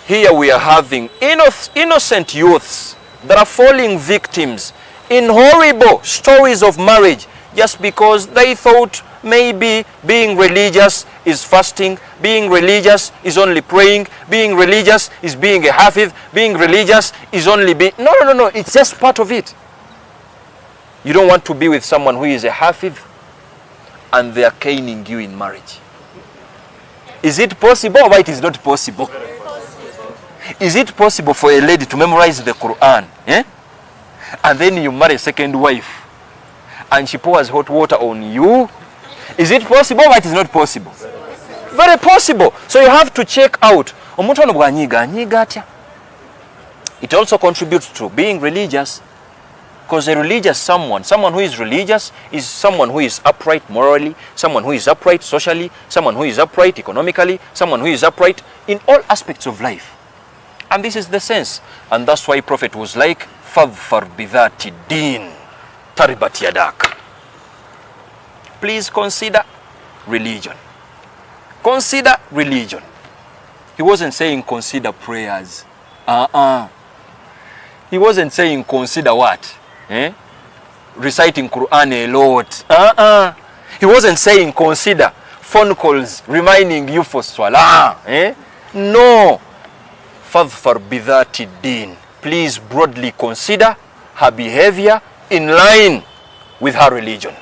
Here we are having innocent youths that are falling victims in horrible stories of marriage just because they thought maybe being religious is fasting, being religious is only praying, being religious is being a hafiz, being religious is only being... No, it's just part of it. You don't want to be with someone who is a hafiz and they are caning you in marriage. Is it possible or it is not possible? Is it possible for a lady to memorize the Quran, and then you marry a second wife and she pours hot water on you? Is it possible or it is not possible? Very possible. So you have to check out. Omuntu ono bwanyiga atya. It also contributes to being religious. Because a religious someone who is religious is someone who is upright morally, someone who is upright socially, someone who is upright economically, someone who is upright in all aspects of life. And this is the sense. And that's why Prophet was like, فَظْفَرْ بِذَاتِ الدِّينِ تَرِبَتْ يَدَاكَ. Please consider religion. Consider religion. He wasn't saying consider prayers. He wasn't saying consider what? Reciting Quran a lot. He wasn't saying consider phone calls reminding you for salah. No. Fadhfar bidhati din. Please broadly consider her behavior in line with her religion.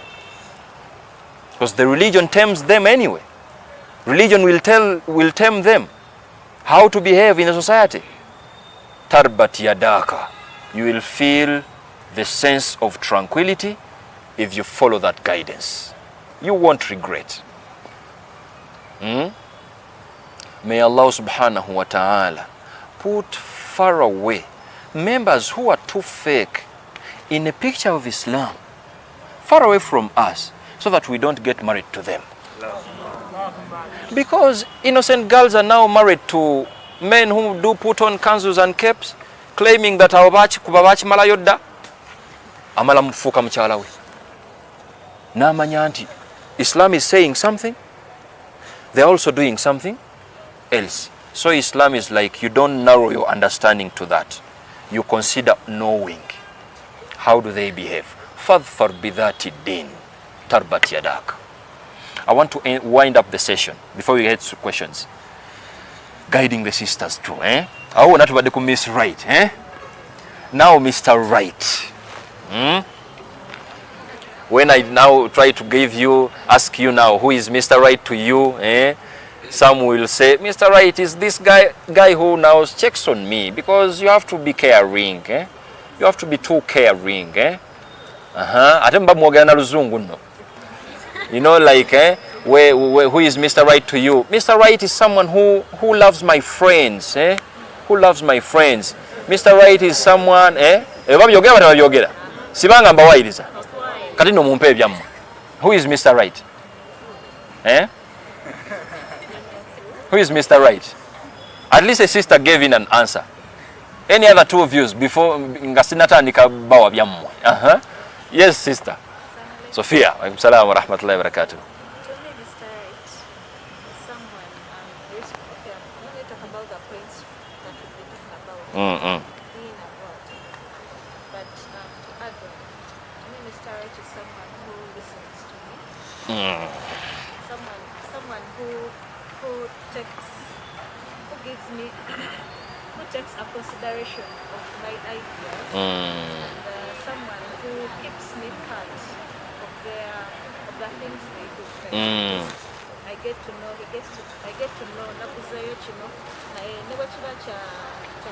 Because the religion tames them anyway. Religion will tame them how to behave in a society. Tarbat yadaka. You will feel the sense of tranquility if you follow that guidance. You won't regret. May Allah subhanahu wa ta'ala put far away members who are too fake in a picture of Islam, far away from us, so that we don't get married to them. Because innocent girls are now married to men who do put on kanzus and capes, claiming that kubabachi malayodda amala mfuka mchala we. Namanya nti Islam is saying something, they're also doing something else. So Islam is like, you don't narrow your understanding to that. You consider knowing. How do they behave? Fadhfar bidhati din tarbat yadak. I want to wind up the session before we get to questions. Guiding the sisters too, I want to miss right, Now Mr. Right. When I now try to ask you now, who is Mr. Right to you, some will say, Mr. Right is this guy who now checks on me, because you have to be caring, You have to be too caring, Atemba mwagana luzungu no. You know, like, who is Mr. Right to you? Mr. Right is someone who loves my friends, Who loves my friends. Mr. Right is someone, yogera. Sibanga mbawairiza. Kati no mumpe ebyammwe. Who is Mr. Right? Who is Mr. Right? At least a sister gave in an answer. Any other two views before ngasinatandika bawa byammwe? Yes, sister. Sophia. Wa salam wa rahmatullahi wa barakatuh. Being abroad. But to add on, Mr. Right is someone who listens to me. Someone who gives me, who takes a consideration of my ideas. And someone who keeps me part of the things they do. I get to know, I get to know nakuzayo chino na never chiba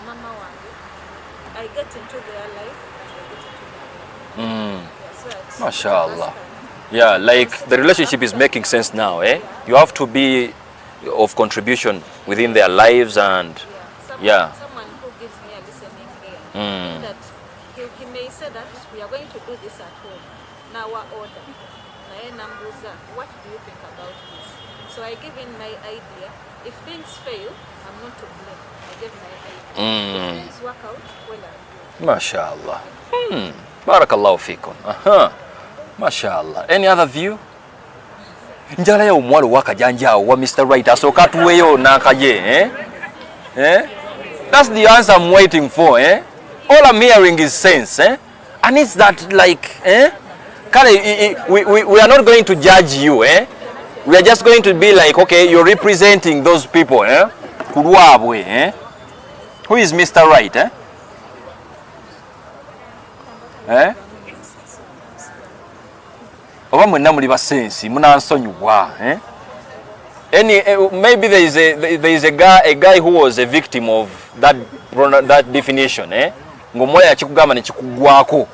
mama wangu. I get into their life and I get into their life. Yeah, so MashaAllah. Yeah, like the relationship is making sense now, You have to be of contribution within their lives and someone who gives me a listening ear. That he may say that we are going to do this at home. Now our order. What do you think about this? So I give in my idea. If things fail, I'm not to blame. I give my idea. If things work out, well and good. MashaAllah. Barakallahu fikum. MashaAllah. Any other view? Njala ya umwalo wakajanjao wa Mr. Right asoka tuweyo nakaje, That's the answer I'm waiting for, All I'm hearing is sense, And it's that like, we are not going to judge you, We are just going to be like, okay, you're representing those people, Kuruabwe, Who is Mr. Right, Oba mwenna muli basensi munansonyiwa, maybe there is a guy who was a victim of that definition, Ngomoya yakikugamba ne kikugwako,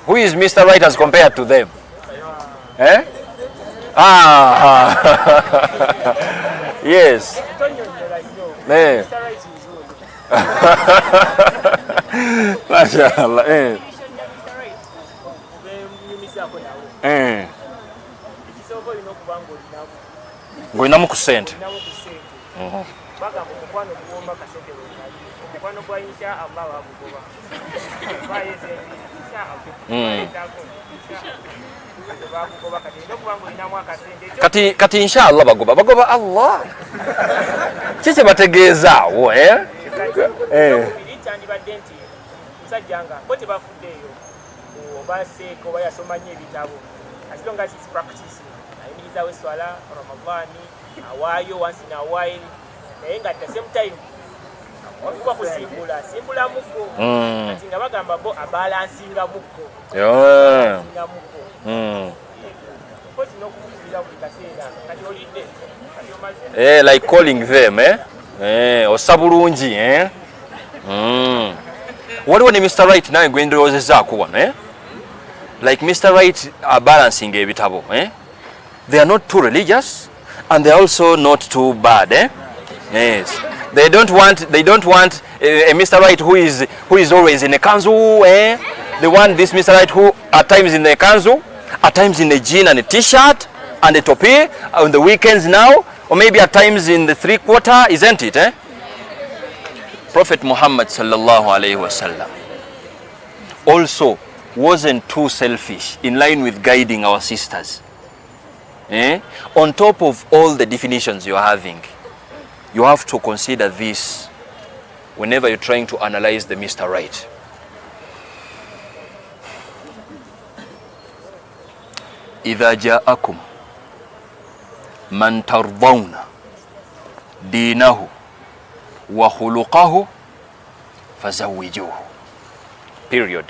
Who is Mr. Right as compared to them? Yes. Mashallah. Ng'olinamu ku ssente. Kati inshallah bagoba Allah. Kiki bategeezaawo musajjanga bo tebafuddeeyo oba seeko oba yasoma nnyo ebitabo as long as it's practice ayimirizawo eswala ramadaani awaayo once in a while naye nga at the same time olikuba kusimbula mukko kati nga bagamba bo abalansinga mukko kozi n'okukubiriza buli kaseera kati olidde kati omaze like calling them ossa bulungi waliwo ne Mr. Right nawe gwe ndowoozezaako wano like Mr. Right are balancing ebitabo they are not too religious and they are also not too bad yes they don't want a Mr. Right who is always in a kanzu they want this Mr. Right who at times in a kanzu, at times in a jean and a t-shirt and a topi on the weekends now, or maybe at times in the 3/4, isn't it Prophet Muhammad sallallahu alayhi wasallam also wasn't too selfish in line with guiding our sisters. On top of all the definitions you're having, you have to consider this whenever you're trying to analyze the Mr. Right. إذا جاءكم من ترضون دينه وَخُلُقَهُ فَزَوِّجُوهُ. Period.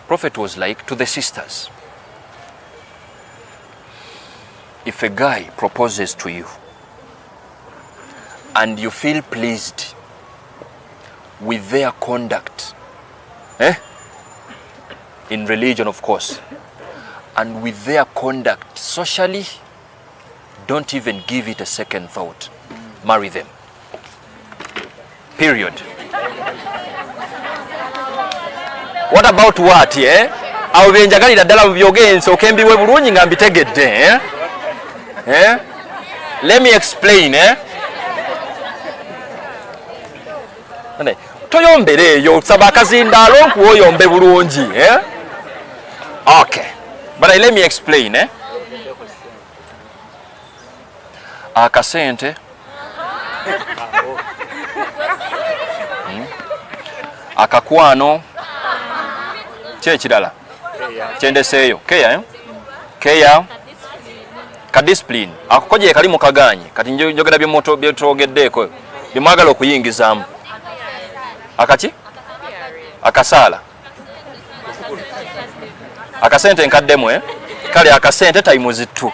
Prophet was like to the sisters, if a guy proposes to you and you feel pleased with their conduct, in religion of course, and with their conduct socially, don't even give it a second thought. Marry them. Period. What about what? Awo byenjagalira ddala mu byogenzi okembiwe bulungi nga mbitegedde. Let me explain. Toyombere eyo saba akazindaalo nkuwoyombe bulungi. Okay. But let me explain. Akasente akakwano kyekirala kyendeseeyo keya kadiscipline akukoje kali mu kaganyi kati njogera byetwogeddeeko byemwagala okuyingizaamu akaki akasaala akasente nkaddemu kale akasente times 2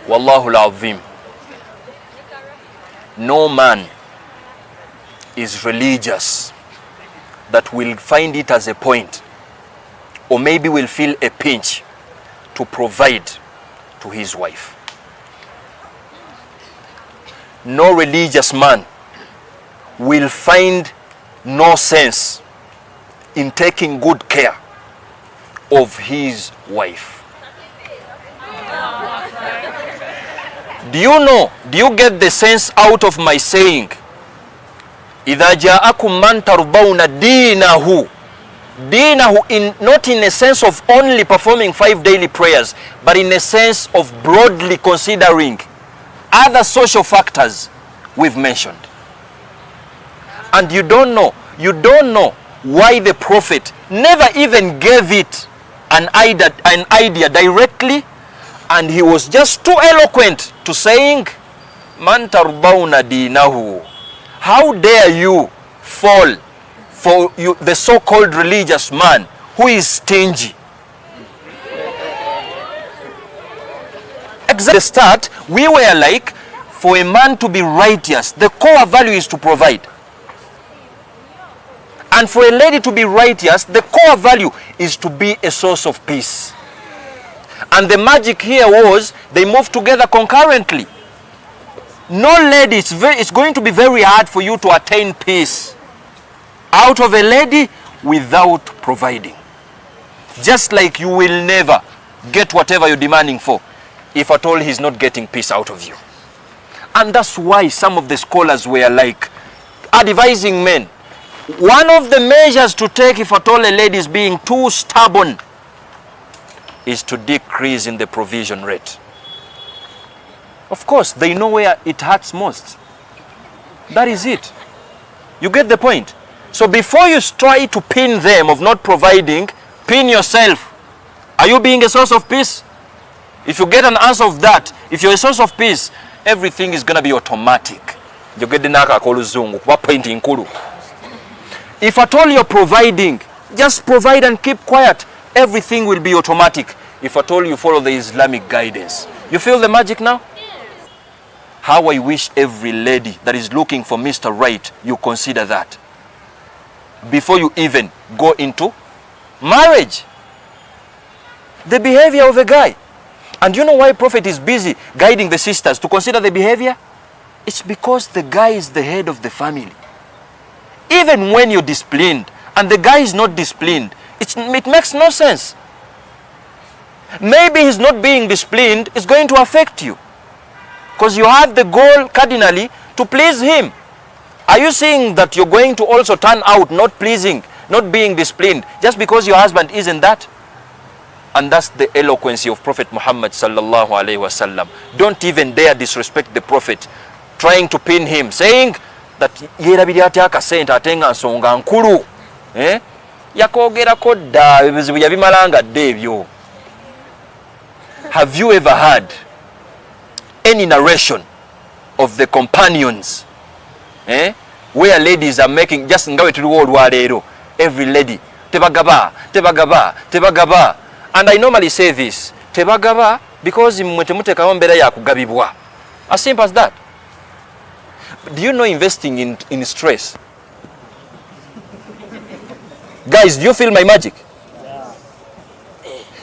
Wallahu al-azim. No man is religious that will find it as a point, or maybe will feel a pinch to provide to his wife. No religious man will find no sense in taking good care of his wife. Do you get the sense out of my saying, إِذَا جَاءَكُمْ مَنْ تَرْضَوْنَ دِينَهُ, not in a sense of only performing 5 daily prayers, but in a sense of broadly considering other social factors we've mentioned. And you don't know why the Prophet never even gave it an idea directly, and he was just too eloquent to saying, Man tarbawna dinahu. How dare you fall for the so-called religious man who is stingy? At the start, we were like, for a man to be righteous, the core value is to provide. And for a lady to be righteous, the core value is to be a source of peace. And the magic here was they moved together concurrently. No lady, it's going to be very hard for you to attain peace out of a lady without providing. Just like you will never get whatever you're demanding for if at all he's not getting peace out of you. And that's why some of the scholars were like advising men. One of the measures to take if at all a lady is being too stubborn is to decrease in the provision rate. Of course, they know where it hurts most. That is it. You get the point? So before you try to pin them of not providing, pin yourself. Are you being a source of peace? If you get an answer of that, if you're a source of peace, everything is going to be automatic. You get the naka koluzungu, kwa point inkulu. If at all you're providing, just provide and keep quiet. Everything will be automatic if at all you follow the Islamic guidance. You feel the magic now? How I wish every lady that is looking for Mr. Right, you consider that before you even go into marriage. The behavior of a guy. And you know why Prophet is busy guiding the sisters to consider the behavior? It's because the guy is the head of the family. Even when you're disciplined and the guy is not disciplined, it makes no sense. Maybe he's not being disciplined is going to affect you because you have the goal cardinally to please him. Are you seeing that you're going to also turn out not pleasing, not being disciplined just because your husband isn't that? And that's the eloquence of Prophet Muhammad sallallahu alaihi wasallam. Don't even dare disrespect the Prophet, trying to pin him, saying that yerabiri ataka sente atenga nsonga nkulu. Yakogerako dda ebizibu yabimalanga dde ebyo. Have you ever heard any narration of the companions where ladies are making, just ngawe tuliwo olwaleero, every lady tebagaba tebagaba tebagaba? And I normally say this, tebagaba, because mmwe temutekawo mbeera ya kugabibwa. As simple as that. Do you know investing in stress? Guys, do you feel my magic?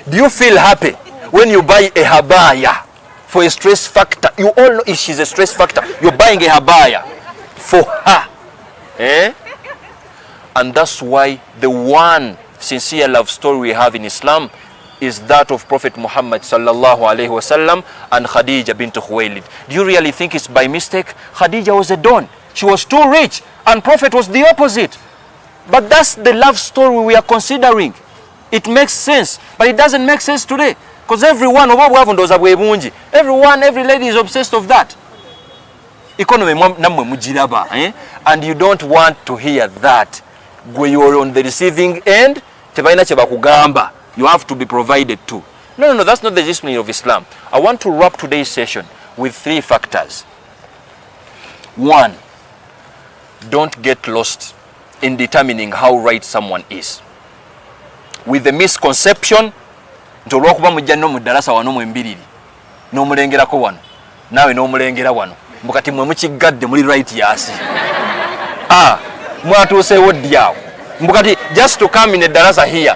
Do you feel happy when you buy a habaya for a stress factor? You all know if she's a stress factor. You're buying a habaya for her. And that's why the one sincere love story we have in Islam is that of Prophet Muhammad sallallahu alaihi wasallam and Khadija bint Khuwailid. Do you really think it's by mistake? Khadija was a don. She was too rich and Prophet was the opposite. But that's the love story we are considering. It makes sense, but it doesn't make sense today because every lady is obsessed with that. And you don't want to hear that. When you're on the receiving end, you have to be provided to. No, that's not the discipline of Islam. I want to wrap today's session with 3 factors. 1, don't get lost in determining how right someone is. With the misconception, nti olwokuba mujja nno mu ddalasa wano mwembiriri n'omulengerako wano naawe n'omulengera wano mbukati mwe mukigadde muli right yasi mwatuuseewo ddi awo mbukati just to come in a darasa here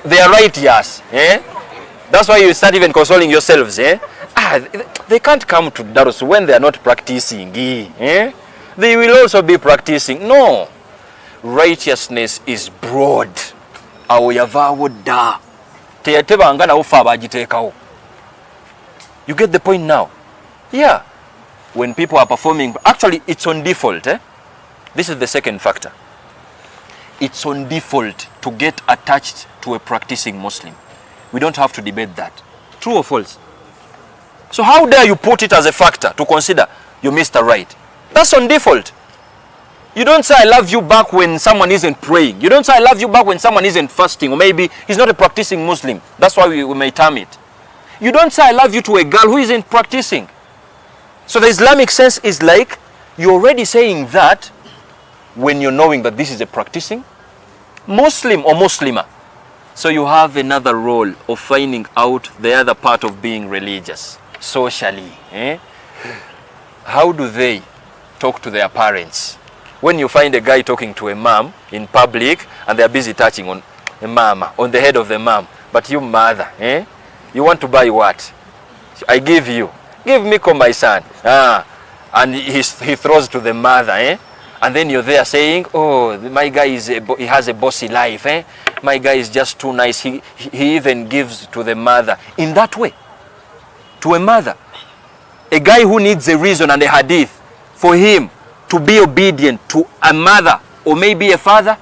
they are right yasi that's why you start even consoling yourselves they can't come to darus when they are not practicing they will also be practicing. No, righteousness is broad. Awo yavaawo dda teyatebanga nawo fe abagiteekawo. You get the point now? Yeah. When people are performing, actually it's on default. This is the second factor. It's on default to get attached to a practicing Muslim. We don't have to debate that. True or false? So how dare you put it as a factor to consider you missed a right? That's on default. You don't say I love you back when someone isn't praying. You don't say I love you back when someone isn't fasting, or maybe he's not a practicing Muslim. That's why we may term it. You don't say I love you to a girl who isn't practicing. So the Islamic sense is like you're already saying that when you're knowing that this is a practicing Muslim or Muslimah. So you have another role of finding out the other part of being religious socially. How do they talk to their parents? when you find a guy talking to a mom in public and they are busy touching on a mama, on the head of the mom, but you mother, you want to buy what? I give you. Give me my son. And he throws to the mother, and then you're there saying, oh, my guy he has a bossy life, my guy is just too nice. He even gives to the mother in that way, to a mother. A guy who needs a reason and a hadith for him to be obedient to a mother or maybe a father.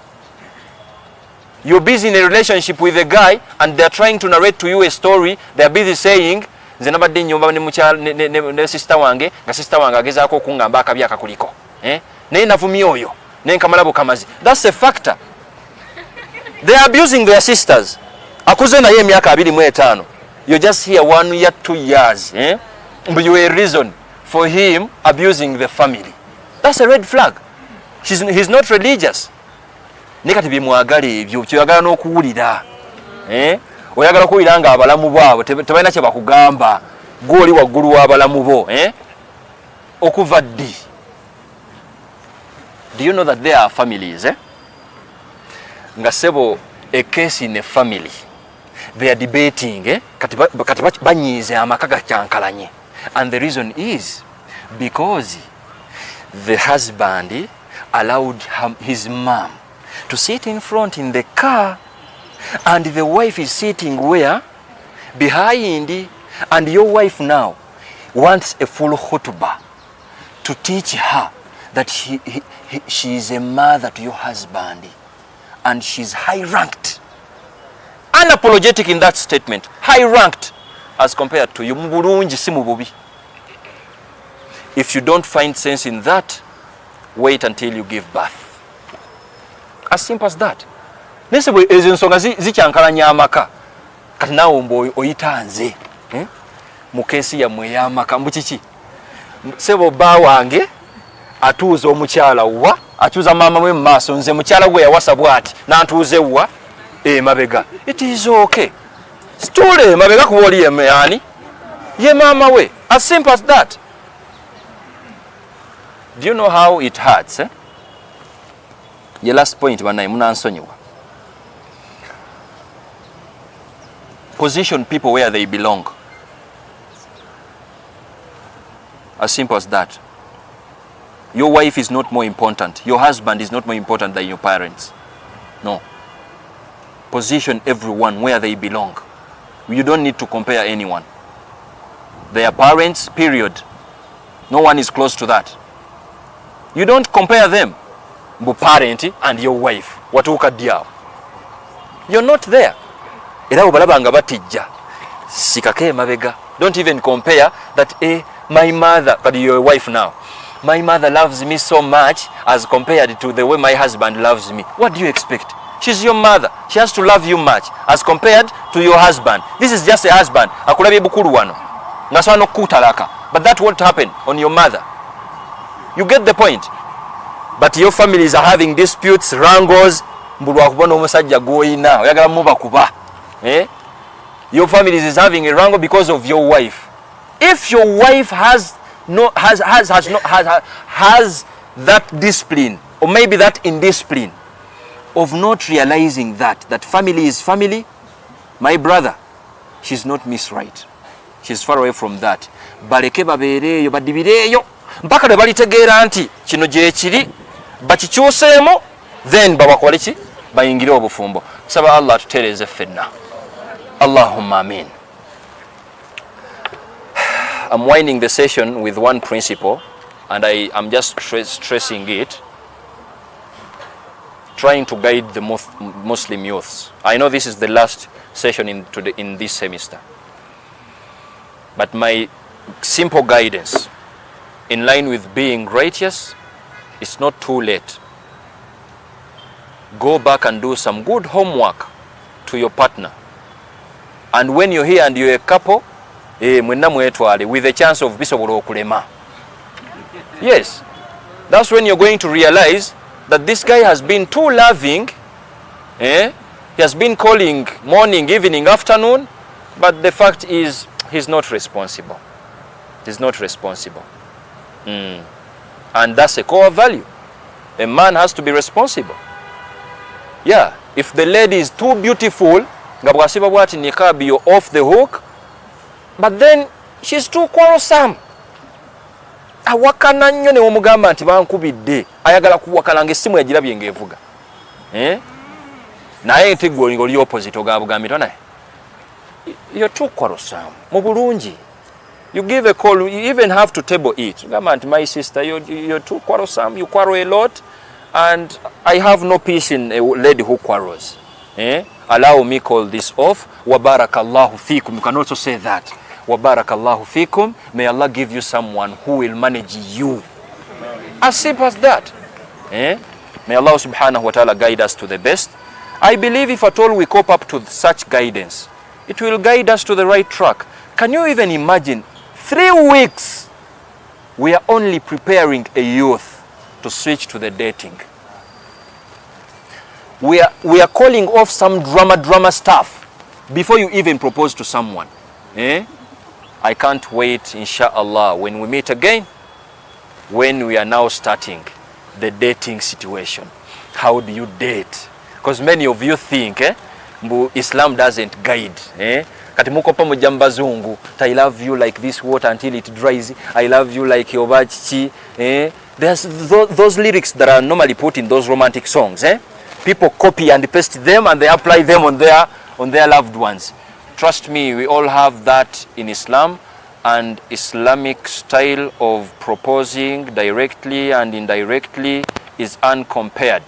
You're busy in a relationship with a guy and they're trying to narrate to you a story. They're busy saying, nze nabadde nyumba ne sister wange nga sister wange agezaako okungamba akabi akakuliko, naye navumye oyo naye nkamala bukamazi. That's a factor. They are abusing their sisters. Akuze naye emyaka 25. You just hear 1 year, 2 years, but you a reason for him abusing the family. That's a red flag. He's not religious. Nekati bimwagala ebyo kyagala n'okuwulira, oyagala kuwulira nga abalamu bwabo tebalina kye bakugamba, gwoli waggulu w'abalamu bo, okuva ddi. Do you know that there are families, nga sebo a case in a family, they are debating, kati banyiize amaka gakyankalanye, and the reason is because the husband allowed his mom to sit in front in the car, and the wife is sitting where? Behind. And your wife now wants a full khutbah to teach her that she is a mother to your husband, and she's high-ranked. Unapologetic in that statement. High-ranked as compared to you. Mubulungi si mububi. If you don't find sense in that, wait until you give birth. As simple as that. Nese bwe ezo nsonga zikyankalanya amaka. Kati nawo mbo oyitanze. Mu kesi ya mwe y'amaka mbukiki. Sebo bba wange atuuza omukyala wa, atuuza maama we maaso, nze mukyala gwe yawasa bwati n'antuuze wa mabega. It is okay. Stule mabega kuba oli yani ye maama we. As simple as that. Do you know how it hurts? Your last point, munansonyiwa. Position people where they belong. As simple as that. Your wife is not more important. Your husband is not more important than your parents. No. Position everyone where they belong. You don't need to compare anyone. They are parents, period. No one is close to that. You don't compare them. Mbu parent and your wife. Watuuka diao. You're not there. Era obalaba nga batijja. Sikake mabega. Don't even compare that my mother, but your wife now. My mother loves me so much as compared to the way my husband loves me. What do you expect? She's your mother. She has to love you much as compared to your husband. This is just a husband. Akulabye bukulu wano. Ngasobola n'okukutalaka. But that won't happen on your mother. You get the point? But your families are having disputes, wrangles. Mbulwa kubona omusajja gwoyina oyagala muba kuba. Your family is having a wrangle because of your wife. If your wife has that discipline, or maybe that indiscipline of not realizing that family is family, my brother, she's not Miss Right. She's far away from that. Baleke babeereeyo badibireeyo mpaka lwe balitegeera nti kino gye kiri bakikyuseemu, then babakole ki bayingire obufumbo. Saba Allah tutereeze ffenna. Allahumma amin. I'm winding the session with one principle, and I'm just stressing it, trying to guide the Muslim youths. I know this is the last session in this semester, but my simple guidance, in line with being righteous, it's not too late. Go back and do some good homework to your partner. And when you're here and you're a couple, mwenna mwetwale with a chance of bisobola okulema. Yes, that's when you're going to realize that this guy has been too loving. He has been calling morning, evening, afternoon, but the fact is he's not responsible. He's not responsible. And that's a core value. A man has to be responsible. Yeah, if the lady is too beautiful, ngabwasiba bwati niqab, you're off the hook. But then she's too quarrelsome. Awakana nnyo ne omugamba nti bankubidde, ayagala kuwakala ng'essimu yagirabye ng'evuga. Naye nti gwe oli opposite ogambye naye. You're too quarrelsome. Mu bulungi. You give a call, you even have to table it. My sister, you're too quarrelsome, you quarrel a lot, and I have no peace in a lady who quarrels. Allow me call this off. Wa barakallahu fikum. You can also say that. Wa barakallahu fikum. May Allah give you someone who will manage you. As simple as that. May Allah subhanahu wa ta'ala guide us to the best. I believe if at all we cope up to such guidance, it will guide us to the right track. Can you even imagine? 3 weeks, we are only preparing a youth to switch to the dating. We are calling off some drama stuff before you even propose to someone. I can't wait, inshallah, when we meet again, when we are now starting the dating situation. How do you date? Because many of you think Islam doesn't guide. Kati mukopa mujamba zungu, I love you like this water until it dries. I love you like your bachi. There's those lyrics that are normally put in those romantic songs. People copy and paste them and they apply them on their loved ones. Trust me, we all have that in Islam, and Islamic style of proposing directly and indirectly is uncompared.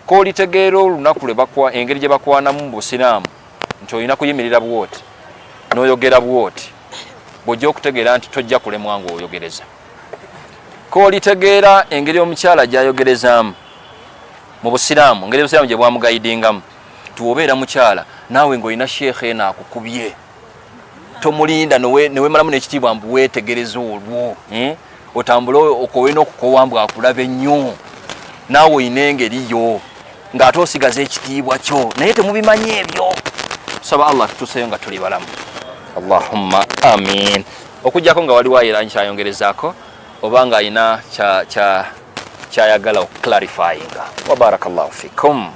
Ko litegeera olunaku lwe engeri gye bakwanamu mu Busiraamu nti olina kuyimirira bwoti n'oyogera bwoti bw'ojja okutegeera nti tojja kulemwa ng'oyogereza. Ko olitegeera engeri omukyala gy'ayogerezaamu mu Busiraamu, engeri Obusiraamu gye bwamugayidingamu, tuwobeera mukyala naawe ng'olina sheekhe eno akukubye, tomulinda newemalamu n'ekitiibwa mbu weetegereza olwo, otambule okowe n'okukowa mbu akulaba ennyo, naawe olina engeri yo ng'ate osigaza ekitiibwa kyo naye temubimanyi ebyo. Saba Allah tutuseyo nga tuli balamu. Allahumma amin. Okujjako nga waliwo era nkyayongerezaako oba nga alina kyayagala okuclarifyinga. Wa barakallahu fikum.